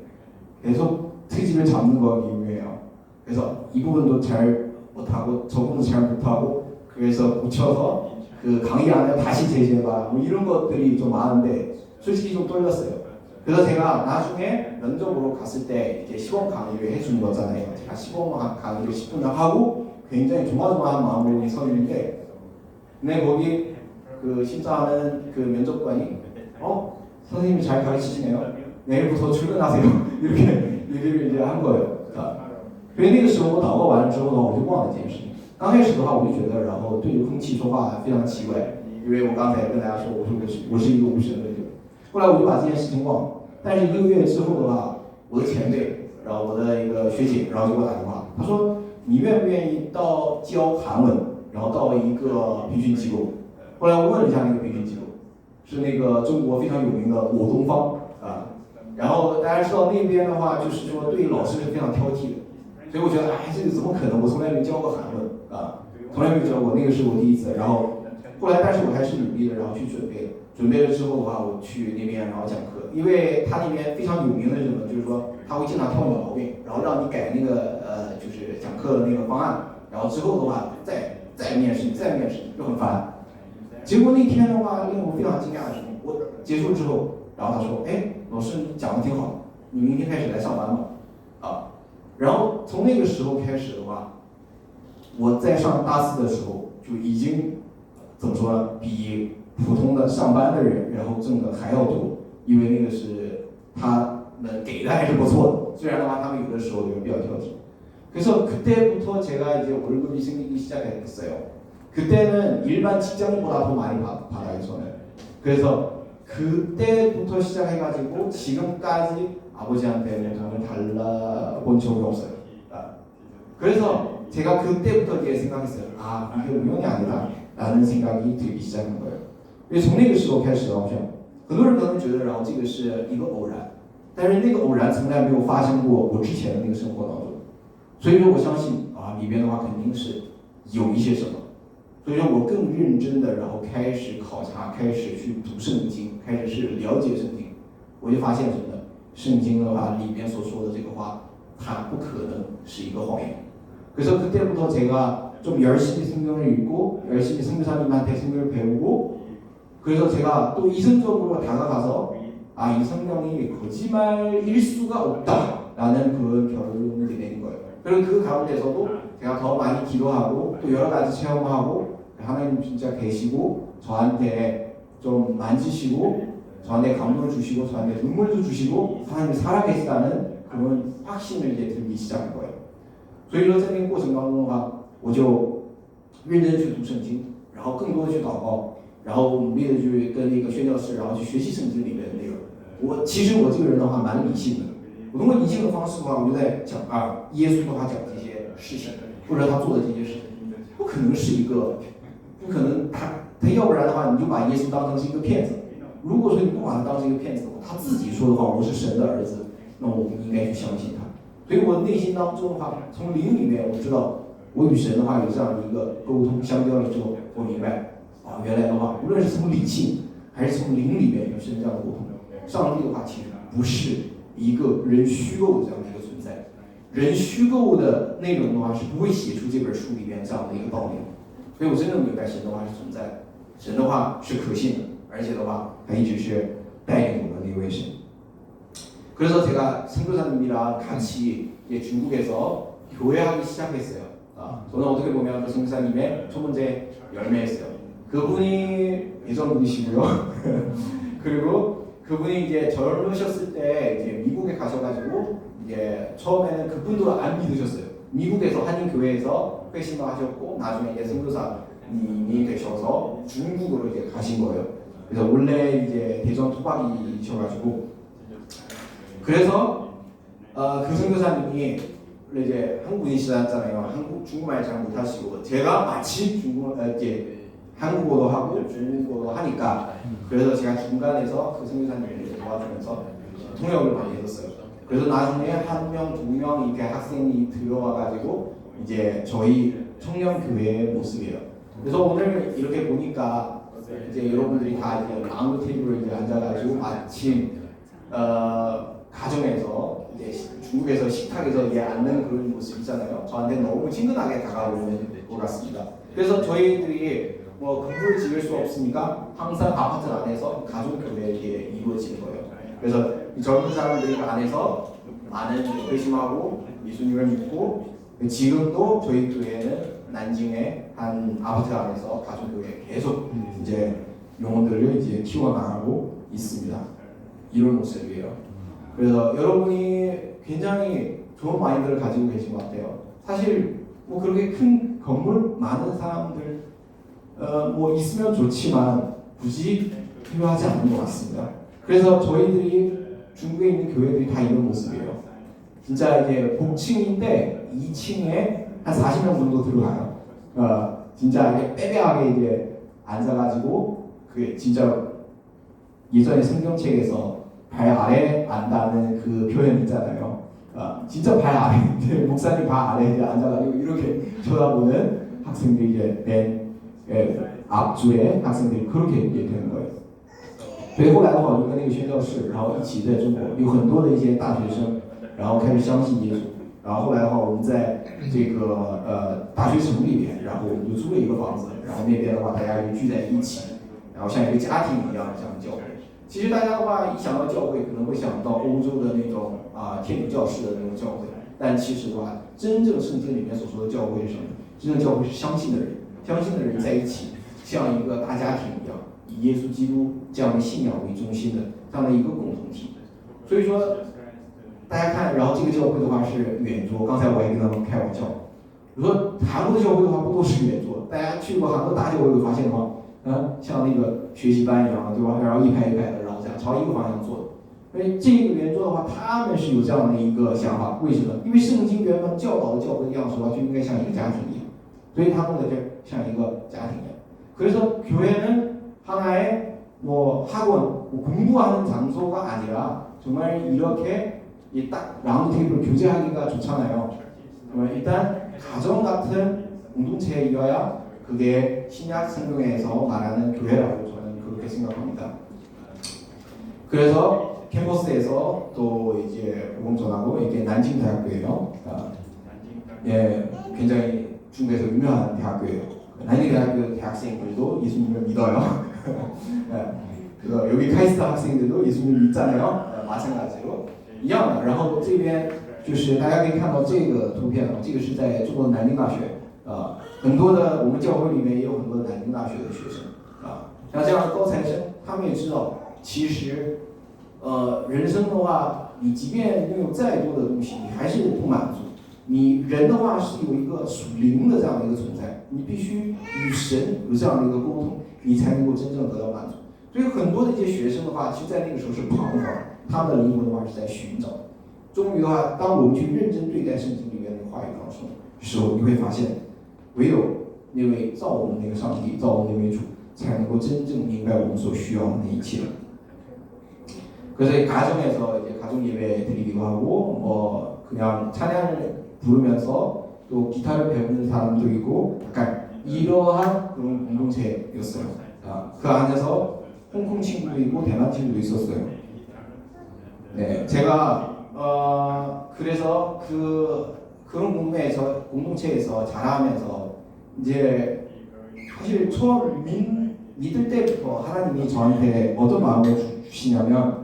계속 트집을 잡는 거 유명해요. 그래서 이 부분도 잘 못하고 저 부분도 잘 못하고 그래서 고쳐서 그 강의 안에 다시 제시해봐 뭐 이런 것들이 좀 많은데 솔직히 좀 떨렸어요. 그래서 제가 나중에 면접으로 갔을 때 이제 시범 강의를 해주는 거잖아요. 제가 시범 강의를 10분을 하고 굉장히 조마조마한 마음으로 서 있는데 근데 거기 그 심사하는 그 면접관이 선생님이 잘 가르치시네요. 내일부터 출근하세요. 이렇게 얘기를 이제 한 거예요. 所以那个时候我祷告完了之后呢，我就忘了这件事情。刚开始的话，我就觉得，然后对着空气说话非常奇怪，因为我刚才跟大家说，我是一个无神论者。后来我就把这件事情忘了。但是1个月之后的话，我的前辈，然后我的一个学姐，然后就给我打电话，她说你愿不愿意教韩文，然后到一个培训机构？后来我问了一下那个培训机构，是那个中国非常有名的我东方然后大家知道那边的话，就是说对老师是非常挑剔的。所以我觉得，这个怎么可能？我从来没教过韩文从来没教过，那个是我第一次。然后后来，但是我还是努力的，然后去准备了之后的话，我去那边然后讲课，因为他那边非常有名的是什么？就是说他会经常挑你毛病，然后让你改那个就是讲课的那个方案，然后之后的话再面试，就很烦。结果那天的话，令我非常惊讶的是，我结束之后，然后他说：“老师你讲的挺好，你明天开始来上班吧。”然后从那个时候开始的话，我在上大4的时候就已经怎么说呢，比普通的上班的人然后挣的还要多，因为那个是他们给的还是不错的。虽然的话他们有的时候比较挑剔。그래서 그때부터 제가 이제 월급이 생기기 시작했어요. 그때는 일반 직장인보다 더 많이 받아요 저는. 그래서 그때부터 시작해가지고 지금까지 아버지한테 돈을 달라본 적이 없어요. 그래서 제가 그때부터 이제 생각했어요. 이게 우연이 아니다 라는 생각이 들기 시작한 거예요. 因为从那个时候开始好像很多人可能觉得然后这个是一个偶然，但是那个偶然从来没有发生过我之前的那个生活当中。所以说我相信里边的话肯定是有一些什么。所以说我更认真的然后开始考察，开始去读圣经，开始是了解圣经。我就发现什么呢？圣经的话里面所说的这个话，它不可能是一个谎言。그래서 그때부터 제가 좀 열심히 성경을 읽고 열심히 선교사님한테 성경을 배우고 그래서 제가 또 이성적으로 다가가서 이 성경이 거짓말일 수가 없다라는 그런 결론을 내린 거예요. 그리고 그 가운데서도 제가 더 많이 기도하고 또 여러 가지 체험하고 하나님 진짜 계시고 저한테 좀 만지시고 저한테 감동을 주시고 저한테 눈물도 주시고 하나님이 살아계시다는 그런 확신을 이제 들기 시작한 거예요. 所以说在那个过程当中的话，我就认真去读圣经，然后更多的去祷告，然后努力的去跟那个宣教士，然后去学习圣经里面的内容。其实我这个人的话蛮理性的，我通过理性的方式的话，我就在讲耶稣的话讲这些事情，或者他做的这些事情，不可能是一个，不可能他要不然的话，你就把耶稣当成是一个骗子。如果说你不把他当成一个骗子的话，他自己说的话我是神的儿子，那我们应该去相信他。所以我内心当中的话，从灵里面我知道我与神的话有这样的一个沟通相交了之后，我明白原来的话无论是从理性还是从灵里面与神这样的沟通，上帝的话其实不是一个人虚构的这样的一个存在，人虚构的内容的话是不会写出这本书里面这样的一个道理。所以我真正明白神的话是存在的，神的话是可信的，而且的话他一直是带领我们的一位神。그래서 제가 선교사님이랑 같이 중국에서 교회하기 시작했어요. 저는 어떻게 보면 그 선교사님의 첫 번째 열매였어요. 그분이 예전 분이시고요. 그리고 그분이 이제 젊으셨을 때 이제 미국에 가셔가지고 이제 처음에는 그분도 안 믿으셨어요. 미국에서 한인교회에서 회심을 하셨고 나중에 이제 선교사님이 되셔서 중국으로 이제 가신 거예요. 그래서 원래 이제 대전 토박이셔가지고 그래서 그 선교사님이 원래 이제 한국분이시잖아요. 중국말 잘 못하시고 제가 마침 이제 한국어도 하고 중국어도 하니까 그래서 제가 중간에서 그 선교사님을 도와주면서 통역을 많이 해줬어요. 그래서 나중에 한 명, 두 명 이렇게 학생이 들어와가지고 이제 저희 청년교회의 모습이에요. 그래서 오늘 이렇게 보니까 이제 여러분들이 다 이제 라운드 테이블에 이제 앉아가지고 마침 가정에서 이제 중국에서 식탁에서 이제 앉는 그런 모습이잖아요. 저한테 너무 친근하게 다가오는 것 같습니다. 그래서 저희들이 뭐 건물을 지을 수 없으니까 항상 아파트 안에서 가족교회 이게 이루어지는 거예요. 그래서 이 젊은 사람들이 그 안에서 많은 회심하고 예수님을 믿고 지금도 저희 교회는 난징의 한 아파트 안에서 가족교회 계속 이제 영혼들을 이제 키워나가고 있습니다. 이런 모습이에요. 그래서 여러분이 굉장히 좋은 마인드를 가지고 계신 것 같아요. 사실 뭐 그렇게 큰 건물 많은 사람들 뭐 있으면 좋지만 굳이 필요하지 않는 것 같습니다. 그래서 저희들이 중국에 있는 교회들이 다 이런 모습이에요. 진짜 이제 복층인데 2층에 한 40명 정도 들어가요. 진짜 이게 빼빼하게 이제 앉아가지고 그게 진짜 예전에 성경책에서 발 아래 앉다는 그 표현 있잖아요. 진짜 발 아래, 목사님 발 아래 이제 앉아가지고 이렇게 쳐다보는 학생들이 이제 맨 앞줄에 학생들이 그렇게 이제 되는 거예요. 所以后来的话，我就跟那个宣教士，然后一起在中国有很多的一些大学生，然后开始相信耶稣。然后后来的话，我们在这个大学城里面，然后我们就租了一个房子，然后那边的话大家就聚在一起，然后像一个家庭一样这样教会。其实大家的话一想到教会，可能会想到欧洲的那种天主教式的那种教会，但其实的话，真正圣经里面所说的教会是什么？真正教会是相信的人，相信的人在一起，像一个大家庭一样。以耶稣基督这样的信仰为中心的这样的一个共同体，所以说大家看，然后这个教会的话是圆桌，刚才我也跟他们开玩笑，我说韩国的教会的话不都是圆桌？大家去过韩国大教会会发现吗？像那个学习班一样，对吧？然后一排一排的，然后这样朝一个方向坐的。所以这个圆桌的话，他们是有这样的一个想法，为什么？因为圣经原本教导的教会的样式的话，就应该像一个家庭一样，所以他弄在这像一个家庭一样。 그래서 교회는 하나의 뭐 학원, 뭐 공부하는 장소가 아니라 정말 이렇게 딱 라운드 테이블 교제하기가 좋잖아요. 일단 가정 같은 공동체이어야 그게 신약 성경에서 말하는 교회라고 저는 그렇게 생각합니다. 그래서 캠퍼스에서 또 이제 복음 전하고 이게 난징 대학교예요. 예, 굉장히 중국에서 유명한 대학교예요. 난징 대학교 대학생들도 예수님을 믿어요. 네, 여기 카이스트 학생들도 예수님을 믿잖아요. 마찬가지로 一样的。然后这边就是大家可以看到这个图片，这个是在中国的南京大学。很多的我们教会里面也有很多的南京大学的学生像这样的高材生，他们也知道，其实人生的话，你即便拥有再多的东西，你还是不满足。你人的话是有一个属灵的这样的一个存在，你必须与神有这样的一个沟通，你才能够真正得到满足。所以很多的一些学生的话，其实在那个时候是彷徨，他们的灵魂的话是在寻找。终于的话，当我们去认真对待圣经里面的话语当中的时候，你会发现，唯有那位造我们那个上帝，造我们那位主，才能够真正明白我们所需要的那一切。 그래서 가정에서 이제 가정 예배 드리기도 하고 뭐 그냥 찬양을 부르면서 또 기타를 배우는 사람도 있고 약간 이러한 그런 공동체였어요. 그 안에서 홍콩 친구도 있고 대만 친구도 있었어요. 네, 제가 그래서 그런 공동체에서 자라면서 이제 사실 처음 믿을 때부터 하나님이 저한테 어떤 마음을 주시냐면.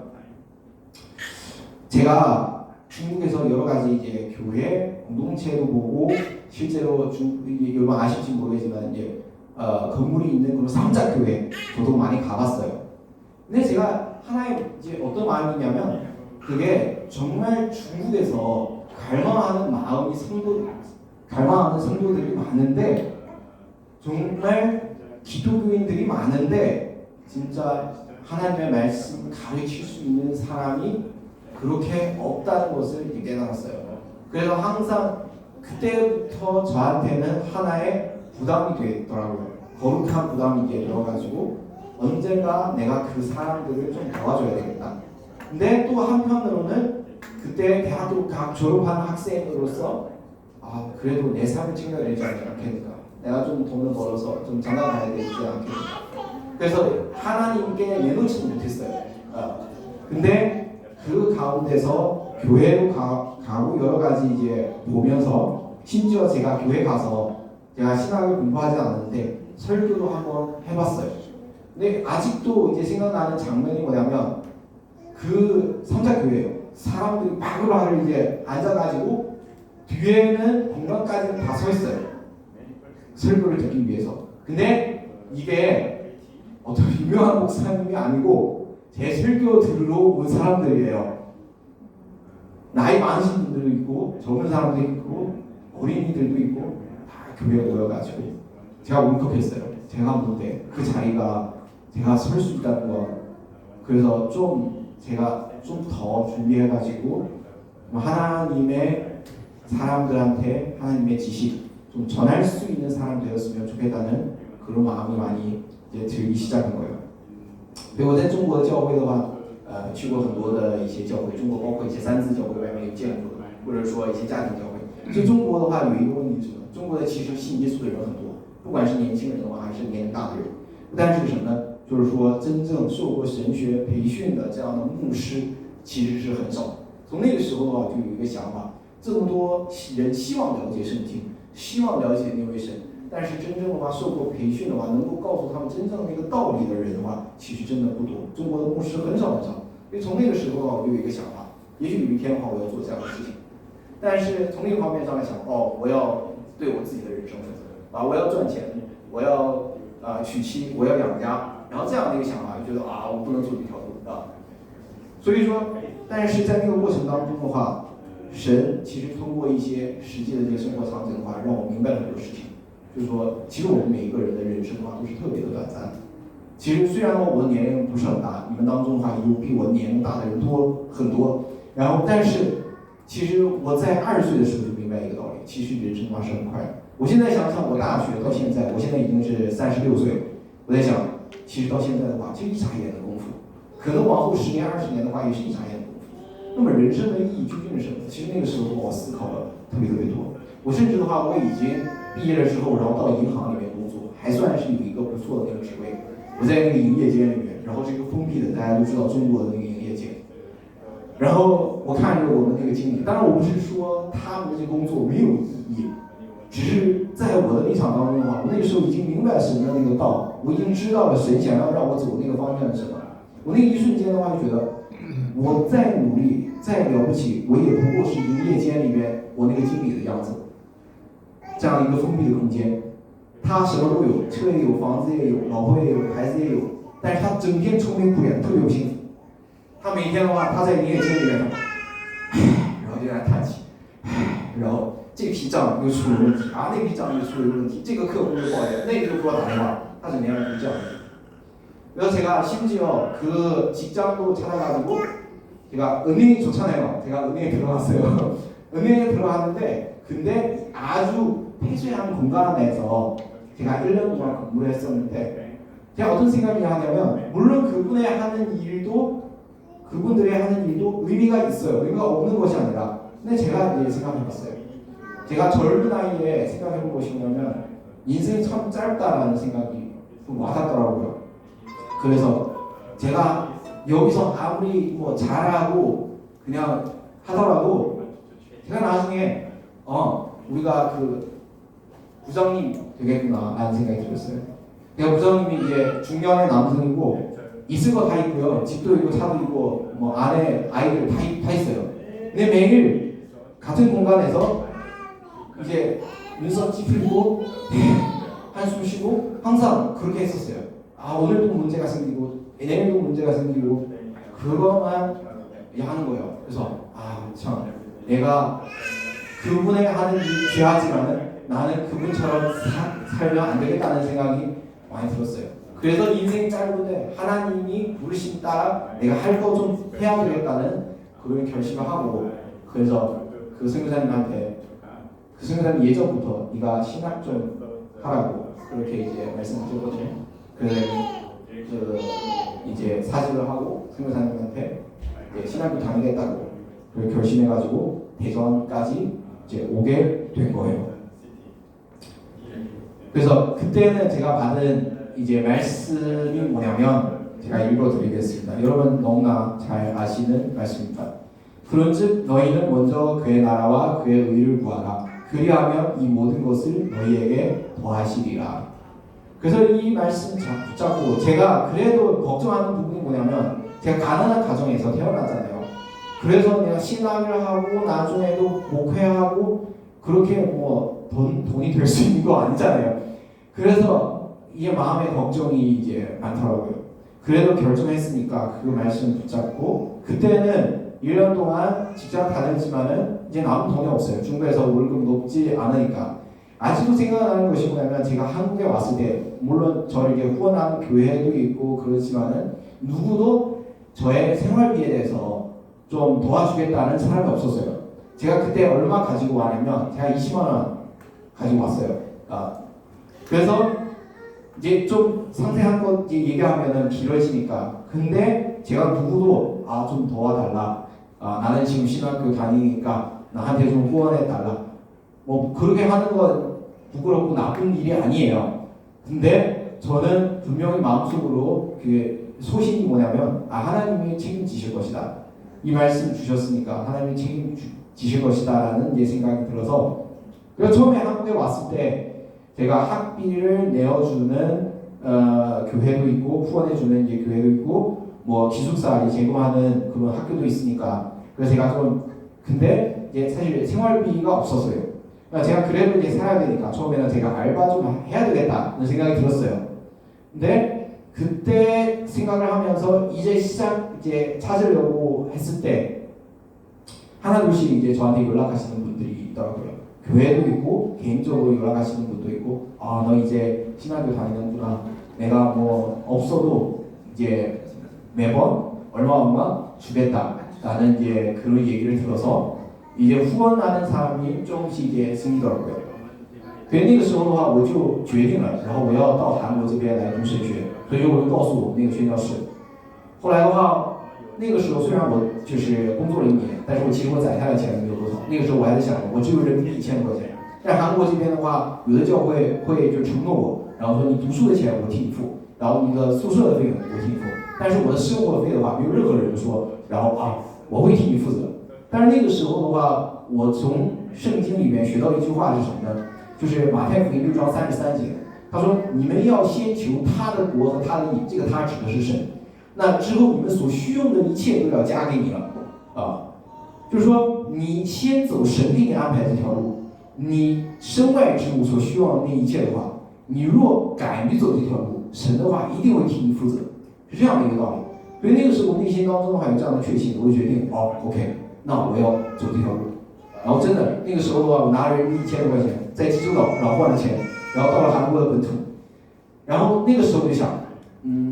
제가 중국에서 여러 가지 이제 교회 공동체도 보고 실제로 여러분 아실지 모르겠지만 이제 건물이 있는 그런 삼자교회 저도 많이 가봤어요. 근데 제가 하나의 이제 어떤 마음이냐면 그게 정말 중국에서 갈망하는 성도들이 많은데 정말 기독교인들이 많은데 진짜 하나님의 말씀을 가르칠 수 있는 사람이 그렇게 없다는 것을 이제 깨달았어요. 그래서 항상 그때부터 저한테는 하나의 부담이 되더라고요. 거룩한 부담이 이제 들어가지고 언젠가 내가 그 사람들을 좀 도와줘야 되겠다. 근데 또 한편으로는 그때 대학교 졸업한 학생으로서 그래도 내 삶을 챙겨야 되지 않겠는가. 내가 좀 돈을 벌어서 좀 장가 가야 되지 않겠는가. 그래서 하나님께 내놓지는 못했어요. 근데 그 가운데서 교회로 가고 여러 가지 이제 보면서 심지어 제가 교회 가서 제가 신학을 공부하지 않았는데 설교도 한번 해봤어요. 근데 아직도 이제 생각나는 장면이 뭐냐면 그 성자교회예요. 사람들이 막으로 이제 앉아가지고 뒤에는 공간까지는 다 서 있어요. 설교를 듣기 위해서. 근데 이게 어떤 유명한 목사님이 아니고 제 설교 들으러 온 사람들이에요. 나이 많으신 분들도 있고 젊은 사람도 있고 어린이들도 있고 다 교회에 모여가지고 제가 울컥했어요. 제가 뭔데 그 자리가 제가 설 수 있다는 거. 그래서 제가 좀 더 준비해가지고 하나님의 사람들한테 하나님의 지식 좀 전할 수 있는 사람 되었으면 좋겠다는 그런 마음이 많이 이제 들기 시작한 거예요. 所以我在中国教会的话，去过很多的一些教会，中国包括一些三自教会外面有建筑的，或者说一些家庭教会。所以中国的话有一个问题是什么？中国的其实信耶稣的人很多，不管是年轻人的话还是年龄大的人，但是什么呢？就是说真正受过神学培训的这样的牧师其实是很少。从那个时候的话，就有一个想法，这么多人希望了解圣经，希望了解那位神，但是真正的话受过培训的话，能够告诉他们真正的那个道理的人的话，其实真的不多。中国的牧师很少很少。所以从那个时候的话，我就有一个想法，也许有一天的话，我要做这样的事情。但是从那个方面上来想，我要对我自己的人生负责，我要赚钱，我要娶妻，我要养家，然后这样的一个想法，就觉得我不能走这条路所以说，但是在那个过程当中的话，神其实通过一些实际的这个生活场景的话，让我明白了很多事情。就是说，其实我们每一个人的人生的话都是特别的短暂。其实虽然我的年龄不是很大，你们当中的话有比我年龄大的人多很多，然后但是其实我在20岁的时候就明白一个道理，其实人生的话是很快的。我现在想想，我大学到现在，我现在已经是36岁，我在想，其实到现在的话，就一眨眼的功夫，可能往后10年、20年的话，也是一眨眼的功夫。那么人生的意义究竟是什么？其实那个时候我思考了特别多。我甚至的话，我已经毕业了之后，然后到银行里面工作，还算是有一个不错的那个职位。我在那个营业间里面，然后这个封闭的，大家都知道中国的那个营业间。然后我看着我们那个经理，当然我不是说他们的这个工作没有意义，只是在我的立场当中的话，我那个时候已经明白神的那个道，我已经知道了神想要让我走那个方向是什么。我那一瞬间的话就觉得，我再努力再了不起，我也不过是营业间里面我那个经理的样子。这样一个封闭的空间，他什么都有，车也有，房子也有，老婆也有，孩子也有，但是他整天愁眉苦脸，特别不幸福。他每天的话，他在营业间里面，然后就在那叹气，然后这批账又出了问题那批账又出了问题，这个客户又抱怨，那个又给我打电话，他整天是这样的。그래서 제가 심지어 그 직장도 찾아가지고 제가 은행이 좋잖아요. 제가 은행에 들어갔어요. 은행에 들어갔는데 근데 아주 폐쇄한 공간에서 제가 1년 동안 근무를 했었는데 제가 어떤 생각이 하냐면 물론 그분들이 하는 일도 의미가 있어요. 의미가 없는 것이 아니라 근데 제가 이제 생각해봤어요. 제가 젊은 나이에 생각해본 것이 뭐냐면 인생이 참 짧다라는 생각이 좀 와닿더라고요. 그래서 제가 여기서 아무리 뭐 잘하고 그냥 하더라도 제가 나중에 우리가 그 부장님 되겠구나 라는 생각이 들었어요. 제가 부장님이 이제 중년의 남성이고 있을 거 다 있고요. 집도 있고 차도 있고 뭐 아내 아이들 다 있어요. 근데 매일 같은 공간에서 이제 눈썹 찌푸리고 한숨 쉬고 항상 그렇게 했었어요. 아 오늘도 문제가 생기고 내일도 문제가 생기고 그거만 하는 거예요. 그래서 아 참 내가 그분의 하는 일 귀하지만은 나는 그분처럼 살면 안 되겠다는 생각이 많이 들었어요. 그래서 인생 짧은데 하나님이 부르심 따라 내가 할 거 좀 해야 되겠다는 그걸 결심을 하고 그래서 그 선교사님한테 그 선교사님 예전부터 네가 신학 좀 하라고 그렇게 이제 말씀드렸거든요. 그래서 이제 사직을 하고 선교사님한테 신학교 다니겠다고 그걸 결심해가지고 대전까지 이제 오게 된 거예요. 그래서 그때는 제가 받은 이제 말씀이 뭐냐면 제가 읽어드리겠습니다. 여러분 너무나 잘 아시는 말씀입니다. 그런즉 너희는 먼저 그의 나라와 그의 의를 구하라. 그리하면 이 모든 것을 너희에게 더하시리라. 그래서 이 말씀 붙잡고 제가 그래도 걱정하는 부분이 뭐냐면 제가 가난한 가정에서 태어났잖아요. 그래서 내가 신학을 하고 나중에도 목회하고 그렇게 뭐 돈이 될 수 있는 거 아니잖아요. 그래서 이게 마음의 걱정이 이제 많더라고요. 그래도 결정했으니까 그 말씀 붙잡고 그때는 1년 동안 직장 다녔지만은 이제 아무 돈이 없어요. 중국에서 월급 높지 않으니까. 아직도 생각나는 것이 뭐냐면 제가 한국에 왔을 때 물론 저에게 후원하는 교회도 있고 그렇지만은 누구도 저의 생활비에 대해서 좀 도와주겠다는 사람이 없었어요. 제가 그때 얼마 가지고 왔냐면 제가 20만 원 가지고 왔어요. 그래서 이제 좀 상세한 것 얘기하면은 길어지니까. 근데 제가 누구도 좀 도와달라. 나는 지금 신학교 다니니까 나한테 좀 후원해달라. 뭐 그렇게 하는 건 부끄럽고 나쁜 일이 아니에요. 근데 저는 분명히 마음속으로 그 소신이 뭐냐면 하나님이 책임지실 것이다. 이 말씀 주셨으니까 하나님이 책임지실 것이다라는 생각이 들어서 그래서 처음에 한국에 왔을 때 제가 학비를 내어주는 교회도 있고 후원해주는 교회도 있고 뭐 기숙사 제공하는 그런 학교도 있으니까 그래서 제가 좀 근데 사실 생활비가 없었어요. 그러니까 제가 그래도 살아야 되니까 처음에는 제가 알바 좀 해야 되겠다는 생각이 들었어요. 근데 그때 생각을 하면서 이제 찾으려고 했을 때 하나둘씩 저한테 연락하시는 분들이 있더라고요. 교회도 있고 개인적으로 연락하시는 분도 있고 너 이제 신학교 다니는구나. 내가 뭐 없어도 매번 얼마 주겠다라는 그런 얘기를 들어서 후원하는 사람이 조금씩 생기더라고요. 所以那个时候的话，我就决定了，然后我要到韩国这边来读神学，所以我就告诉我那个宣教士。后来的话，那个时候虽然我工作了1年，但是其实我攒下的钱没有多少。那个时候我还在想，我只有人民币1000多块钱。在韩国这边的话，有的教会会承诺我，然后说你读书的钱我替你付，然后你的宿舍的费用我替你付，但是我的生活费的话，没有任何人说，然后我会替你负责。但是那个时候的话，我从圣经里面学到一句话是什么呢？就是马太福音6章33节，他说：“你们要先求他的国和他的义。”这个他指的是神。那之后你们所需用的一切都要加给你了就是说你先走神给你安排这条路，你身外之物所需要的那一切的话，你若敢于走这条路，神的话一定会替你负责，是这样的一个道理。所以那个时候我内心当中的话有这样的确信，我就决定OK， 那我要走这条路。然后真的那个时候的话，我拿了人民币1000多块钱在济州岛，然后换了钱，然后到了韩国的本土。然后那个时候我就想，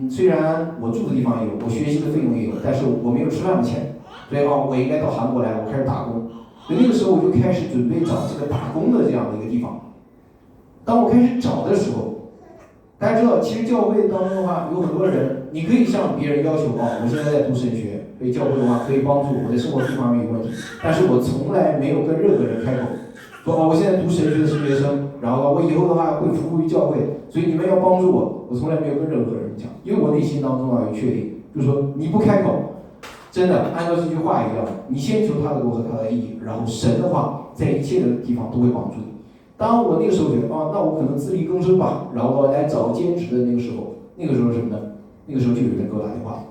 虽然我住的地方也有，我学习的费用也有，但是我没有吃饭的钱，所以我应该到韩国来，我开始打工。所以那个时候我就开始准备找这个打工的这样的一个地方。当我开始找的时候，大家知道，其实教会当中的话有很多人，你可以向别人要求我现在在读神学，所以教会的话可以帮助我的生活这方面有问题，但是我从来没有跟任何人开口说我现在读神学的神学生，然后我以后的话会服务于教会，所以你们要帮助我。我从来没有跟任何人讲，因为我内心当中有确定，就是说你不开口，真的按照这句话一样，你先求他的国和他的义，然后神的话在一切的地方都会帮助你。当我那个时候觉得那我可能自力更生吧，然后来找兼职的那个时候什么呢？那个时候就有人给我打电话，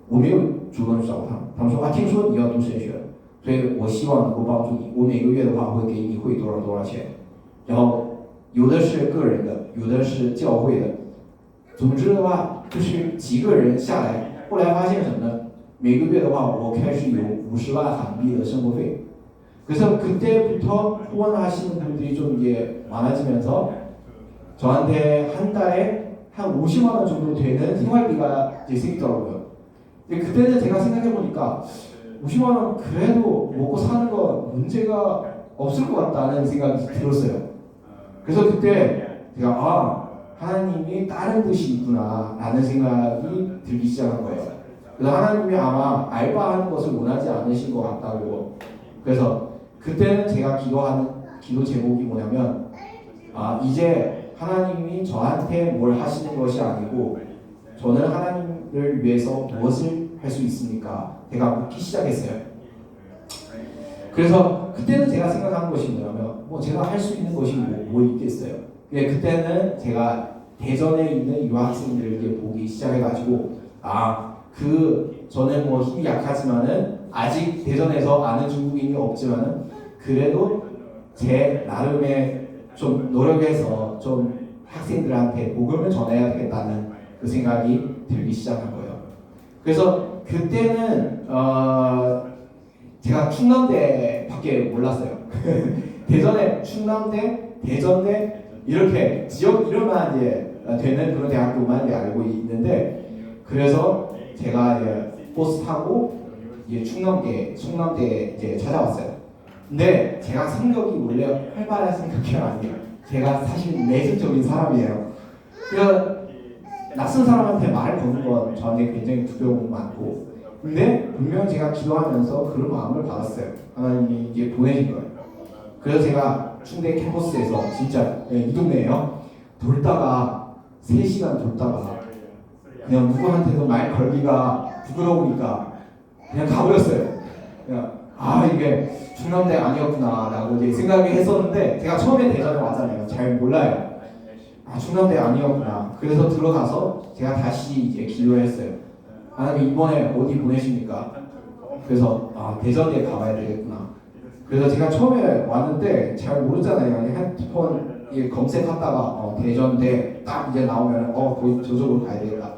我没有主动去找他们，他们说听说你要读神学了，所以我希望能够帮助你，我每个月的话会给你汇多少钱，然后有的是个人的，有的是教会的。总之的话，就是几个人下来，后来发现什么呢？每个月的话，我开始有50만韩币的生活费。그래서 그때부터 후원하시는 분들이 좀 이제 많아지면서 저한테 한 달에 한 50만 원 정도 되는 생활비가 이제 생기더라고요. 근데 그때는 제가 생각해 보니까 50만 원 그래도 먹고 사는 거 문제가 없을 것 같다는 생각이 들었어요. 그래서 그때 제가 하나님이 다른 뜻이 있구나라는 생각이 들기 시작한 거예요. 그래서 하나님이 아마 알바하는 것을 원하지 않으신 것 같다고. 그래서 그때는 제가 기도하는 기도 제목이 뭐냐면 이제 하나님이 저한테 뭘 하시는 것이 아니고 저는 하나님을 위해서 무엇을 할 수 있습니까? 제가 묻기 시작했어요. 그래서 그때는 제가 생각한 것이 뭐냐면 제가 할 수 있는 것이 뭐 있겠어요. 근데 그때는 제가 대전에 있는 유학생들을 보기 시작해가지고 저는 힘이 약하지만은 아직 대전에서 아는 중국인이 없지만은 그래도 제 나름의 좀 노력해서 좀 학생들한테 복음을 전해야 되겠다는 그 생각이 들기 시작한 거예요. 그래서 그때는 제가 충남대밖에 몰랐어요. 대전에 충남대, 대전대 이렇게 지역 이름만 이제 되는 그런 대학교만 이제 알고 있는데 그래서 제가 이제 버스 타고 이제 충남대 이제 찾아왔어요. 근데 제가 성격이 원래 활발한 성격이 아니에요. 제가 사실 내성적인 사람이에요. 그래서 낯선 사람한테 말을 거는 건 저한테 굉장히 두려움이 많고 근데 분명 제가 기도하면서 그런 마음을 받았어요. 하나님이 이제 보내신 거예요. 그래서 제가 충대 캠퍼스에서 진짜 이 동네에요. 돌다가 3시간 돌다가 그냥 누구한테도 말 걸기가 부끄러우니까 그냥 가버렸어요. 그냥 이게 충남대 아니었구나 라고 이제 생각을 했었는데 제가 처음에 대전에 왔잖아요. 잘 몰라요. 충남대 아니었구나. 그래서 들어가서 제가 다시 이제 기도했어요. 하나님 이번에 어디 보내십니까? 그래서 대전에 가봐야 되겠구나. 그래서 제가 처음에 왔는데 잘 모르잖아요. 핸드폰 검색하다가 대전대 딱 이제 나오면 거기 저쪽으로 가야 되겠다.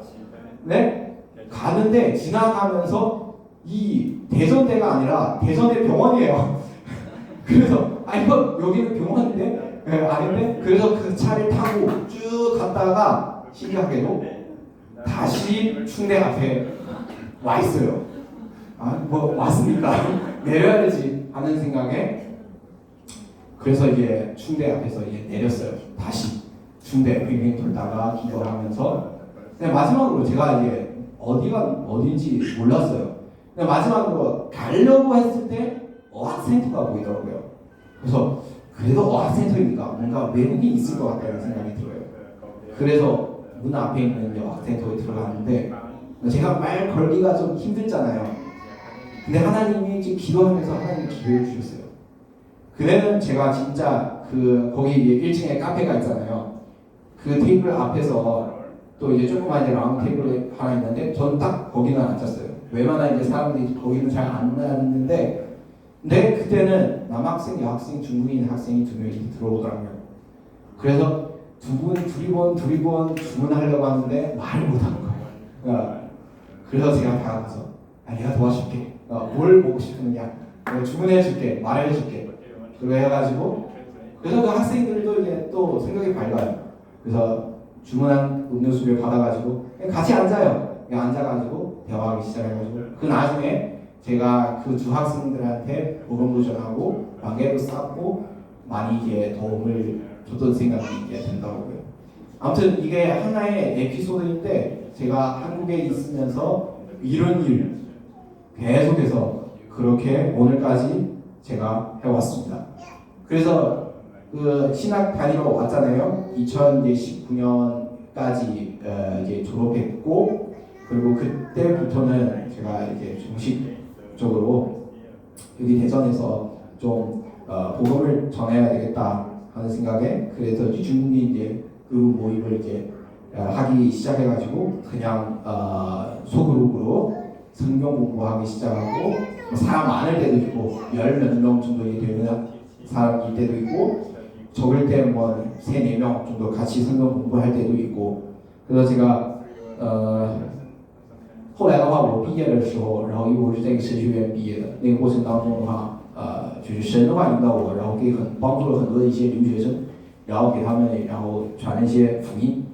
네? 가는데 지나가면서 이 대전대가 아니라 대전대 병원이에요. 그래서 이거 여기는 병원인데 아닌데 그래서 그 차를 타고 쭉 갔다가 신기하게도 다시 충대 앞에 와 있어요. 왔으니까 내려야 되지 하는 생각에 그래서 이제 충대 앞에서 이제 내렸어요. 다시 충대 빙빙 돌다가 기도하면서 마지막으로 제가 이제 어디가 어딘지 몰랐어요. 근데 마지막으로 가려고 했을 때 어학센터가 보이더라고요. 그래서 그래도 어학센터이니까 뭔가 외국인 있을 것 같다는 생각이 들어요. 그래서 문 앞에 있는 어학센터에 들어갔는데 제가 말 걸기가 좀 힘들잖아요. 근데 하나님이 지금 기도하면서 하나님이 기회를 주셨어요. 그때는 제가 진짜 거기 1층에 카페가 있잖아요. 그 테이블 앞에서 또 이제 조그만 이제 라운드 테이블이 하나 있는데 저는 딱 거기는 앉았어요. 웬만한 이제 사람들이 거기는 잘 안 앉는데 근데 그때는 남학생, 여학생, 중국인 학생이 2명이 들어오더라고요. 그래서 둘이 번 주문하려고 하는데 말을 못하는 거예요. 그래서 제가 다가가서 내가 도와줄게. 뭘 먹고 싶느냐? 내가 주문해줄게. 말해줄게. 그거 해가지고 그래서 그 학생들도 이제 또 생각이 밝아요. 그래서 주문한 음료수를 받아가지고 같이 앉아요. 앉아가지고 대화하기 시작해가지고 그 나중에 제가 그 두 학생들한테 복음도 전하고 관계도 쌓고 많이 이제 도움을 줬던 생각이 이제 든더라고요. 아무튼 이게 하나의 에피소드인데 제가 한국에 있으면서 이런 일 계속해서 그렇게 오늘까지 제가 해왔습니다. 그래서 그 신학 다니러 왔잖아요. 2019년까지 이제 졸업했고 그리고 그때부터는 제가 이제 정식적으로 여기 대전에서 좀 복음을 전해야 되겠다 하는 생각에 그래서 중국인 이제 그 모임을 이제 하기 시작해가지고 그냥 소그룹으로 성경 공부하기 시작하고 사람 많을 때도 있고 10몇 명 정도 되는 사람일 때도 있고 적을 때 뭐 3-4명 정도 같이 성경 공부할 때도 있고. 그래서 제가 后来的话，我毕业的时候，然后因为我是在一个神学院毕业的，那个过程当中的话，就是神的话引导我，然后帮助了很多的一些留学生，然后给他们然后传了一些福音，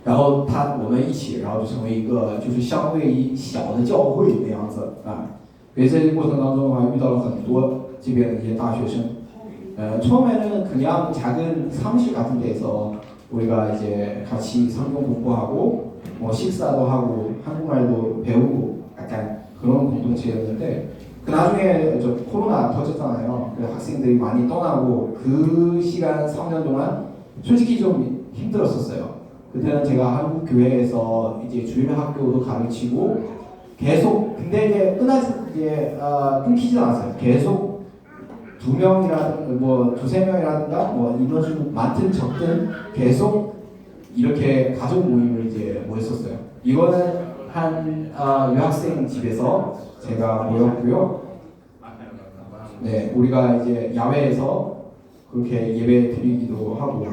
然后我们一起，然后就成为一个就是相对于小的教会那样子啊。所以在这个过程当中的话，遇到了很多这边的一些大学生。처음에는 그냥 작은 사무실 같은 데서 우리가 이제 같이 성경 공부하고 뭐 식사도 하고 한국말도 배우고 약간 그런 공동체였는데 그 나중에 저 코로나 터졌잖아요. 그래서 학생들이 많이 떠나고 그 시간 3년 동안 솔직히 좀 힘들었었어요. 그때는 제가 한국 교회에서 이제 주일 학교도 가르치고 계속 근데 이제 끊기지 않았어요. 계속 2명이라든가 뭐 2-3명이라든가 뭐 인원수 많든 적든 계속 이렇게 가족 모임을 이제 모였었어요. 이거는 한 유학생 집에서 제가 모였고요. 네, 우리가 이제 야외에서 그렇게 예배 드리기도 하고,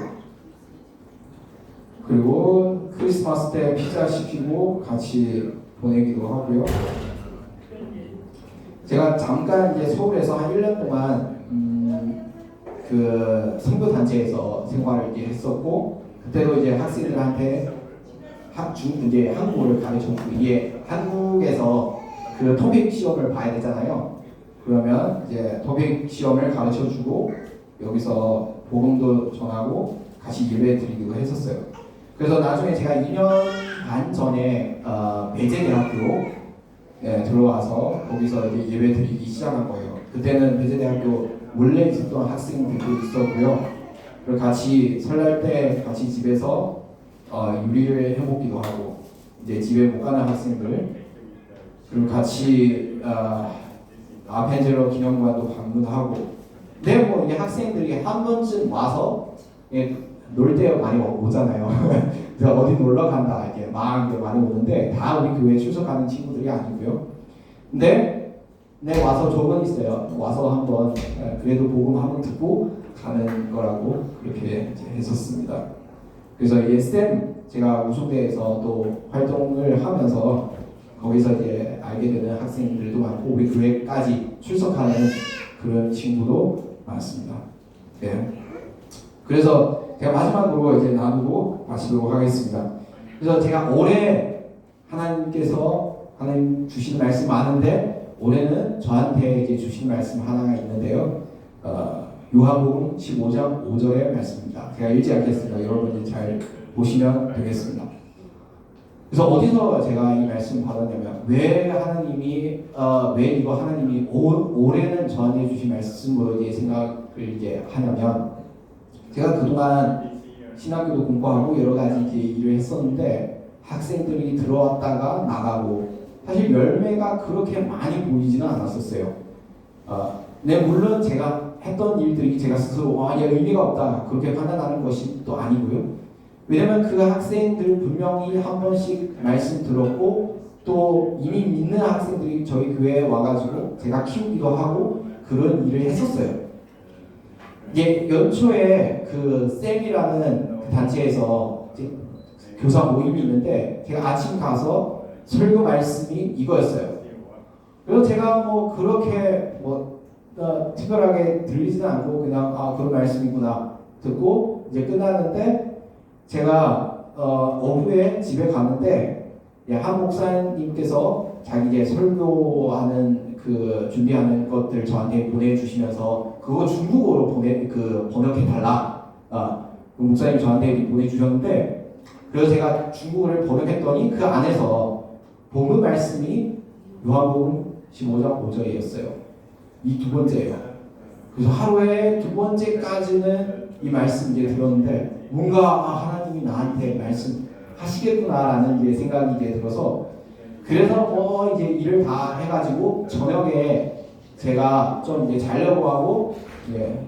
그리고 크리스마스 때 피자 시키고 같이 보내기도 하고요. 제가 잠깐 이제 서울에서 한 1년 동안 그 선교 단체에서 생활을 이제 했었고, 그때도 이제 학생들한테 이제 한국어를 가르쳐주고, 이게 한국에서 그 토픽 시험을 봐야 되잖아요. 그러면 이제 토픽 시험을 가르쳐주고 여기서 복음도 전하고 같이 예배 드리기도 했었어요. 그래서 나중에 제가 2년 반 전에 배제대학교 들어와서 거기서 이제 예배 드리기 시작한 거예요. 그때는 배제대학교 원래 있었던 학생들도 있었고요. 그리고 같이 설날 때 같이 집에서 유리를 해먹기도 하고, 이제 집에 못 가는 학생들, 그리고 같이 아펜젤러 기념관도 방문하고. 근데 뭐 이게 학생들이 한 번쯤 와서 놀 때 많이 오잖아요. 그래서 어디 놀러 간다 이렇게 막 많이 오는데 다 우리 교회에 출석하는 친구들이 아니고요. 근데 와서 조건 있어요. 와서 한번 그래도 복음 한번 듣고 가는 거라고 그렇게 이제 했었습니다. 그래서 이 쌤 제가 우수대에서 또 활동을 하면서 거기서 이제 알게 되는 학생들도 많고 우리 교회까지 출석하는 그런 친구도 많습니다. 네. 그래서 제가 마지막으로 이제 나누고 마치도록 하겠습니다. 그래서 제가 올해 하나님 주신 말씀 많은데 올해는 저한테 이제 주신 말씀 하나가 있는데요. 요한복음 15장 5절의 말씀입니다. 제가 읽지 않겠습니다. 여러분이 잘 보시면 되겠습니다. 그래서 어디서 제가 이 말씀 받았냐면 왜 이거 하나님이 올해는 저한테 주신 말씀으로 이제 생각을 이제 하냐면 제가 그동안 신학교도 공부하고 여러 가지 이제 일을 했었는데 학생들이 들어왔다가 나가고 사실 열매가 그렇게 많이 보이지는 않았었어요. 물론 제가 했던 일들이 제가 스스로 의미가 없다 그렇게 판단하는 것이 또 아니고요. 왜냐면 그 학생들 분명히 한 번씩 말씀 들었고 또 이미 믿는 학생들이 저희 교회에 와가지고 제가 키우기도 하고 그런 일을 했었어요. 이제 연초에 그 쌤이라는 그 단체에서 교사 모임이 있는데 제가 아침 가서 설교 말씀이 이거였어요. 그래서 제가 뭐 그렇게 특별하게 들리지는 않고 그냥 그런 말씀이구나 듣고 이제 끝났는데 제가 오후에 집에 갔는데 한 목사님께서 자기 이제 설교하는 그 준비하는 것들 저한테 보내주시면서 그거 중국어로 번역해 달라. 그 목사님 저한테 보내주셨는데 그래서 제가 중국어를 번역했더니 그 안에서 본문 말씀이 요한복음 15장 5절이었어요. 이 두 번째예요. 그래서 하루에 두 번째까지는 이 말씀 이제 들었는데 뭔가 하나님이 나한테 말씀하시겠구나라는 이제 생각이 이제 들어서 그래서 이제 일을 다 해가지고 저녁에 제가 좀 이제 자려고 하고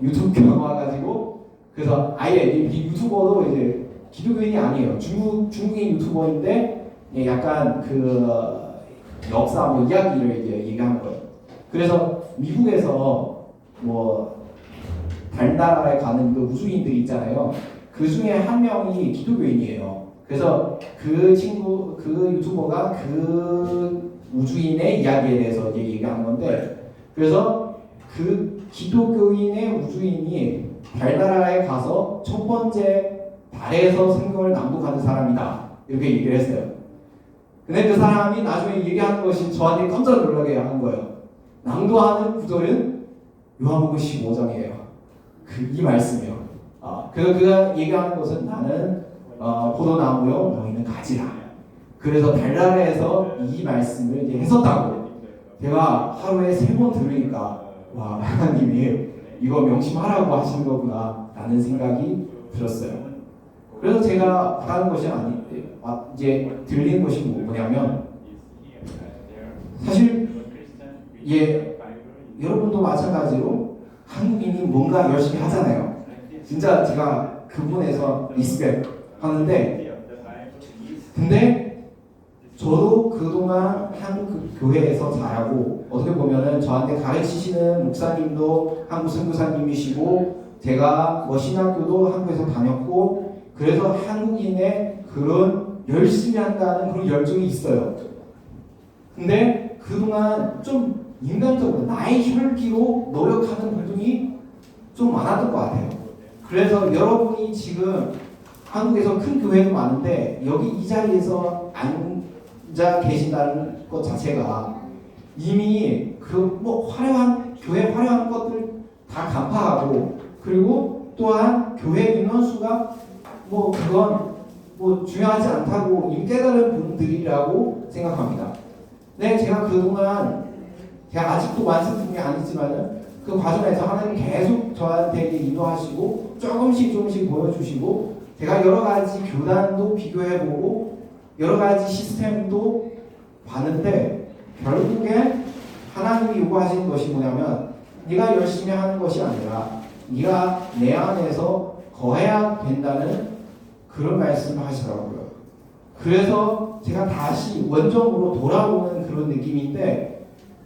유튜브 켜고 와가지고 그래서 아예 이 유튜버도 이제 기독교인이 아니에요. 중국인 유튜버인데 약간 그 역사 이야기를 이제 얘기하는 거예요. 그래서 미국에서 달나라에 가는 그 우주인들이 있잖아요. 그 중에 한 명이 기독교인이에요. 그래서 그 친구, 그 유튜버가 그 우주인의 이야기에 대해서 이제 얘기한 건데, 그래서 그 기독교인의 우주인이 달나라에 가서 첫 번째 달에서 성경을 낭독하는 사람이다, 이렇게 얘기를 했어요. 근데 그 사람이 나중에 얘기하는 것이 저한테 깜짝 놀라게 하는 거예요. 낭독하는 구절은 요한복음 15장이에요. 이 말씀이요. 그래서 그가 얘기하는 것은 나는 포도나무요 너희는 가지라. 그래서 달나라에서 이 말씀을 이제 했었다고. 제가 하루에 3번 들으니까 와, 하나님이 이거 명심하라고 하시는 거구나 라는 생각이 들었어요. 그래서 제가 하는 것이 이제 들리는 것이 뭐냐면, 사실 여러분도 마찬가지로 한국인이 뭔가 열심히 하잖아요. 진짜 제가 그분에서 리스펙 하는데, 근데 저도 그동안 한국 교회에서 자라고, 어떻게 보면은 저한테 가르치시는 목사님도 한국 선교사님이시고, 제가 신학교도 한국에서 다녔고, 그래서 한국인의 그런 열심히 한다는 그런 열정이 있어요. 근데 그동안 좀 인간적으로 나의 혈기로 노력하는 부분이 좀 많았던 것 같아요. 그래서 여러분이 지금 한국에서 큰 교회도 많은데 여기 이 자리에서 앉아 계신다는 것 자체가 이미 그 화려한 교회 화려한 것들 다 간파하고, 그리고 또한 교회 인원수가 그건 중요하지 않다고 이미 깨달은 분들이라고 생각합니다. 네, 제가 그동안 제가 아직도 완성품이 아니지만은 그 과정에서 하나님 계속 저한테 인도하시고 조금씩 보여주시고, 제가 여러 가지 교단도 비교해보고 여러 가지 시스템도 봤는데, 결국에 하나님이 요구하시는 것이 뭐냐면, 네가 열심히 하는 것이 아니라 네가 내 안에서 거해야 된다는 그런 말씀을 하시더라고요. 그래서 제가 다시 원점으로 돌아오는 그런 느낌인데,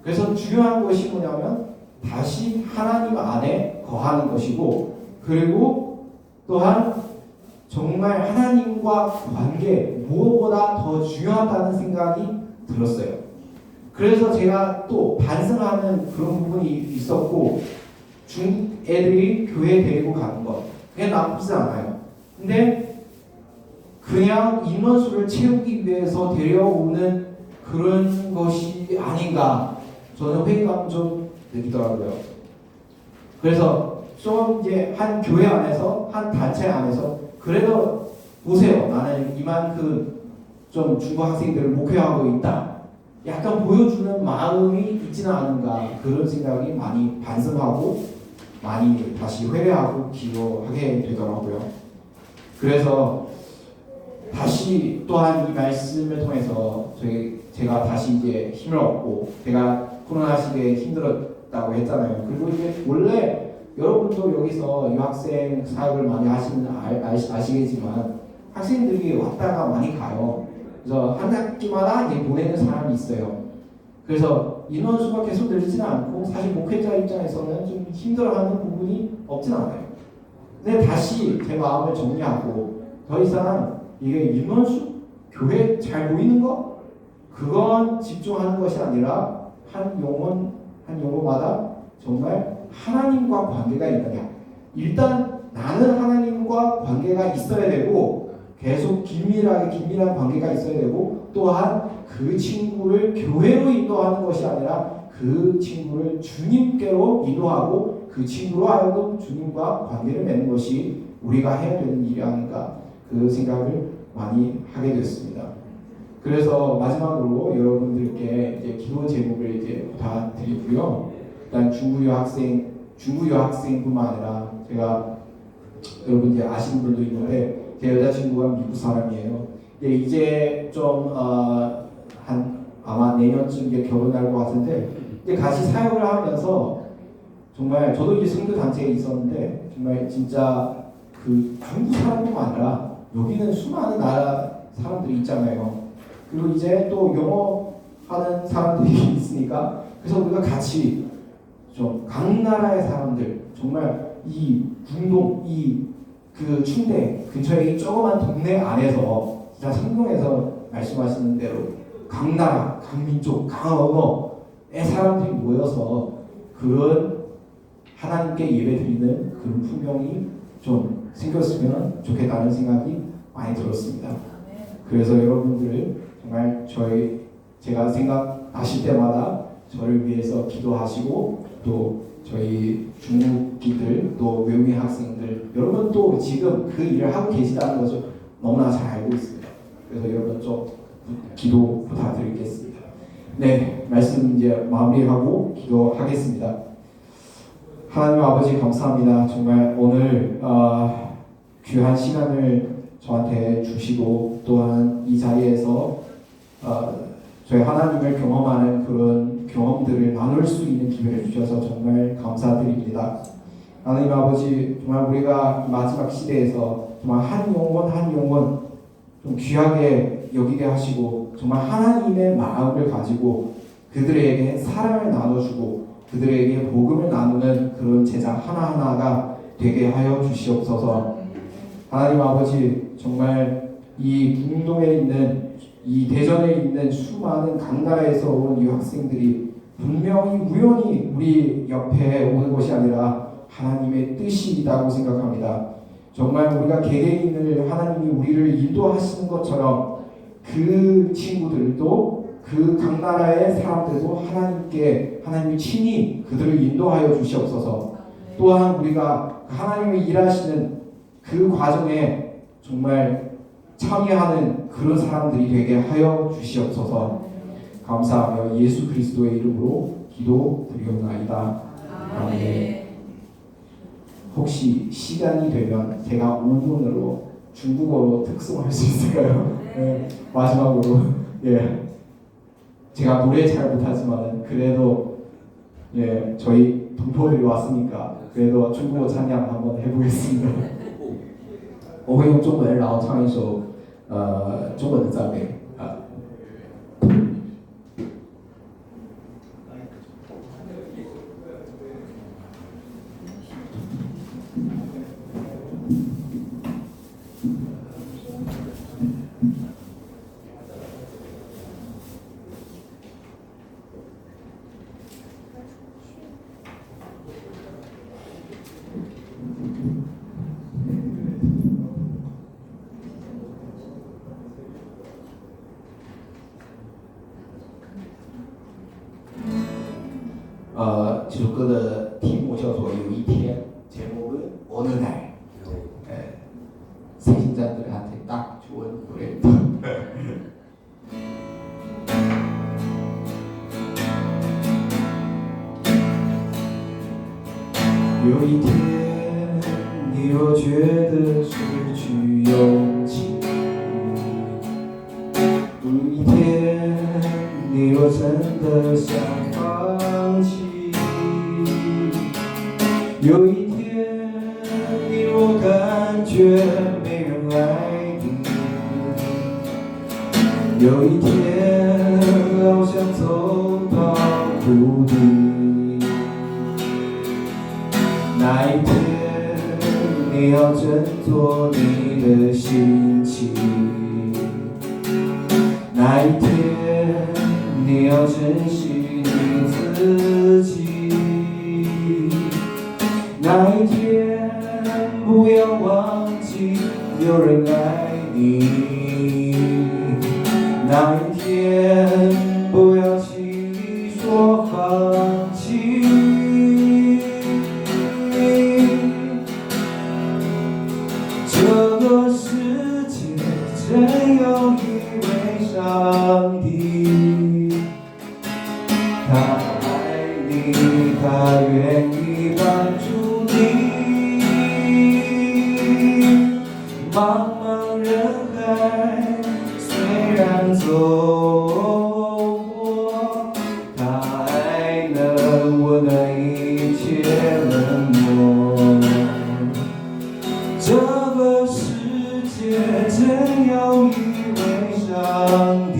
그래서 중요한 것이 뭐냐면 다시 하나님 안에 거하는 것이고, 그리고 또한 정말 하나님과 관계, 무엇보다 더 중요하다는 생각이 들었어요. 그래서 제가 또 반성하는 그런 부분이 있었고, 중국 애들이 교회 데리고 가는 것, 그게 나쁘지 않아요. 근데 그냥 인원수를 채우기 위해서 데려오는 그런 것이 아닌가, 저는 회의감 좀 느끼더라고요. 그래서 좀 이제 한 교회 안에서, 한 단체 안에서, 그래도 보세요, 나는 이만큼 좀 중국 학생들을 목회하고 있다, 약간 보여주는 마음이 있지는 않은가, 그런 생각이 많이 반성하고 많이 다시 회개하고 기도하게 되더라고요. 그래서 다시 또한 이 말씀을 통해서 제가 다시 이제 힘을 얻고, 제가 코로나 시기에 힘들었다고 했잖아요. 그리고 이제 원래 여러분도 여기서 유학생 사역을 많이 아시겠지만 학생들이 왔다가 많이 가요. 그래서 한 학기마다 이제 보내는 사람이 있어요. 그래서 인원수가 계속 늘지는 않고, 사실 목회자 입장에서는 좀 힘들어하는 부분이 없진 않아요. 근데 다시 제 마음을 정리하고, 더 이상 이게 인원수, 교회 잘 보이는 거, 그건 집중하는 것이 아니라 한 용어마다 정말 하나님과 관계가 있느냐. 일단 나는 하나님과 관계가 있어야 되고, 계속 긴밀한 관계가 있어야 되고, 또한 그 친구를 교회로 인도하는 것이 아니라 그 친구를 주님께로 인도하고, 그 친구로 하여금 주님과 관계를 맺는 것이 우리가 해야 되는 일이 아닌가, 그 생각을 많이 하게 됐습니다. 그래서 마지막으로 여러분들께 이제 기도 제목을 이제 다 드리고요. 일단 중국 여학생뿐만 아니라, 제가 여러분 이제 아시는 분도 있는데, 제 여자친구가 미국 사람이에요. 이제 좀 아마 내년쯤 이제 결혼할 것 같은데, 이제 같이 사역을 하면서 정말 저도 이제 선교 단체에 있었는데, 정말 진짜 그 중국 사람뿐만 아니라 여기는 수많은 나라 사람들이 있잖아요. 그리고 이제 또 영어 하는 사람들이 있으니까, 그래서 우리가 같이 좀 각 나라의 사람들, 정말 이 중동 그 충대 근처의 이 조그만 동네 안에서 진짜 성경에서 말씀하시는 대로 각 나라, 각 민족, 각 언어의 사람들이 모여서 그런 하나님께 예배드리는 그런 풍경이 좀 생겼으면 좋겠다는 생각이 많이 들었습니다. 그래서 여러분들 정말 제가 생각나실 때마다 저를 위해서 기도하시고 또 저희 중국인들 또 외국인 학생들 여러분 또 지금 그 일을 하고 계시다는 것을 너무나 잘 알고 있습니다. 그래서 여러분 좀 기도 부탁드리겠습니다. 네, 말씀 이제 마무리하고 기도하겠습니다. 하나님 아버지 감사합니다. 정말 오늘 귀한 시간을 저한테 주시고 또한 이 자리에서 저희 하나님을 경험하는 그런 경험들을 나눌 수 있는 기회를 주셔서 정말 감사드립니다. 하나님 아버지 정말 우리가 마지막 시대에서 정말 한 영혼 좀 귀하게 여기게 하시고 정말 하나님의 마음을 가지고 그들에게 사랑을 나눠주고 그들에게 복음을 나누는 그런 제자 하나하나가 되게 하여 주시옵소서. 하나님 아버지 정말 이 중동에 있는 이 대전에 있는 수많은 각 나라에서 온 유학생들이 분명히 우연히 우리 옆에 오는 것이 아니라 하나님의 뜻이 있다고 생각합니다. 정말 우리가 개개인을 하나님이 우리를 인도하시는 것처럼 그 친구들도 그 각 나라의 사람들도 하나님이 친히 그들을 인도하여 주시옵소서. 또한 우리가 하나님이 일하시는 그 과정에 정말 참여하는 그런 사람들이 되게 하여 주시옵소서. 감사하며 예수 그리스도의 이름으로 기도드리옵나이다. 아멘. 혹시 시간이 되면 제가 5분으로 중국어로 특송할 수 있을까요? 네. 마지막으로 제가 노래 잘 못하지만 그래도 저희 동포들이 왔으니까 그래도 중국어 찬양 한번 해보겠습니다. 我会用中文，然后唱一首中文的赞美啊。这首歌的题目叫做《有一天》， 제목은 어느 날. 새신자들한테 딱 좋은 노래입니다. 有一天，你若觉得失去勇气，有一天，你若真的想放弃。 有一天，你若感觉没人爱你，有一天好想走到谷底，那一天你要振作你的心情，那一天你要珍惜你自己。 那一天，不要忘记有人爱你。那一天，不要轻易说放弃。这个世界真有一位上帝，他爱你，他愿意帮助。 茫茫人海，虽然走过，他爱能温暖一切冷漠。这个世界真有一位上帝，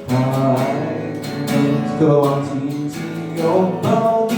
他爱能渴望紧紧拥抱你。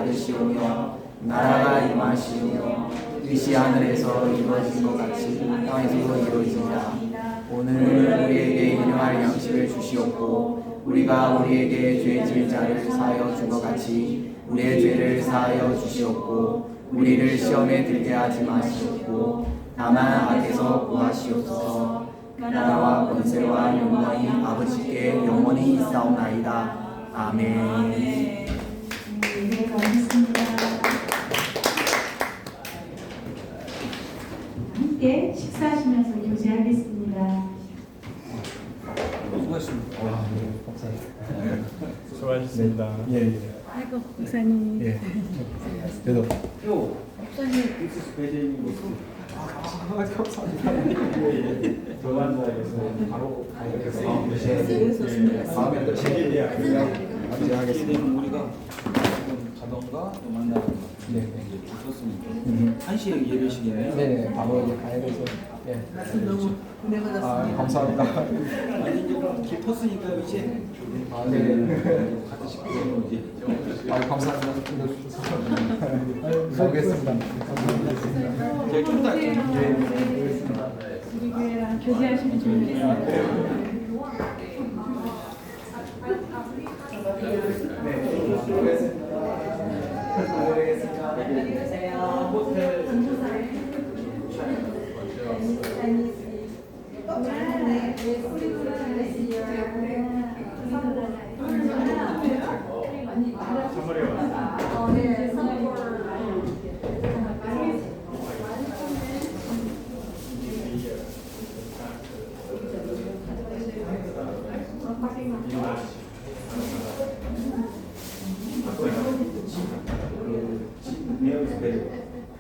받으시오며 나라가 임하시오며 뜻이 하늘에서 이루어진 것 같이 땅에서도 이루어지자. 오늘 우리에게 일용할 양식을 주시옵고 우리가 우리에게 죄 지은 자를 사하여 준 것 같이 우리의 죄를 사하여 주시옵고 우리를 시험에 들게 하지 마시옵고 다만 악에서 구하시옵소서. 나라와 권세와 영광이 아버지께 영원히 있사옵나이다. 아멘. 네, 고맙습니다. 함께 식사하시면서 교제하겠습니다. 수고하셨습니다. 예. 아이고 목사님. 예. 그래도 바로 다음에 또 되면 우리가 가던가 또 만나는 거. 네. 좋습니다. 한시에 예배시겠네요. 네, 바로 이제 가야 돼서. 예. 너무 은혜받았습니다. 아, 감사합니다. 아니 이제 길 텄으니까 이제 아, 네. 같은 식구로 이제 아, 감사합니다. 가보겠습니다. 감사합니다. 제가 좀 더. 우리 교회랑 교제하시면 좋겠습니다.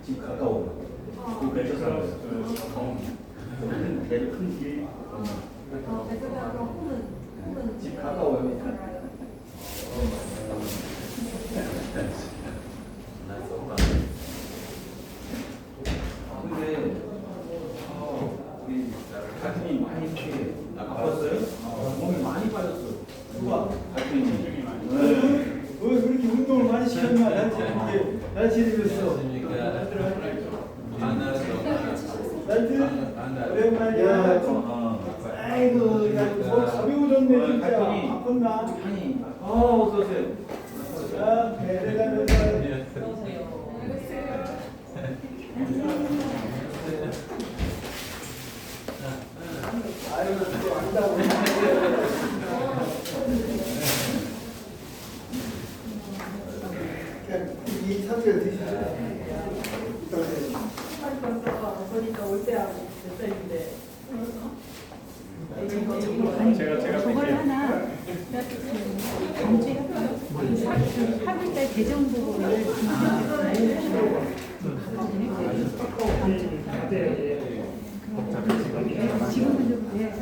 집 가까워. 그 근처 사람들. 내가 큰 길. 집 가까워요. 근데 우리 가슴이 많이 이렇게 아팠어요? 몸이 많이 빠졌어요. 누가? 가슴이. 왜 그렇게 운동을 많이 시켰나? 난 지내면서. 오랜만이야. 아이고, 야, 뭐 가벼워졌네, 진짜. 아팠나? 아니, 어서오세요. 야, 내려가면서. 아이고, 또 안다고. 이 사주를 드시죠. 보니까 올 때하고 몇 살인데. 저걸 하나 하늘달 대정보고를 지금은 좀 그래서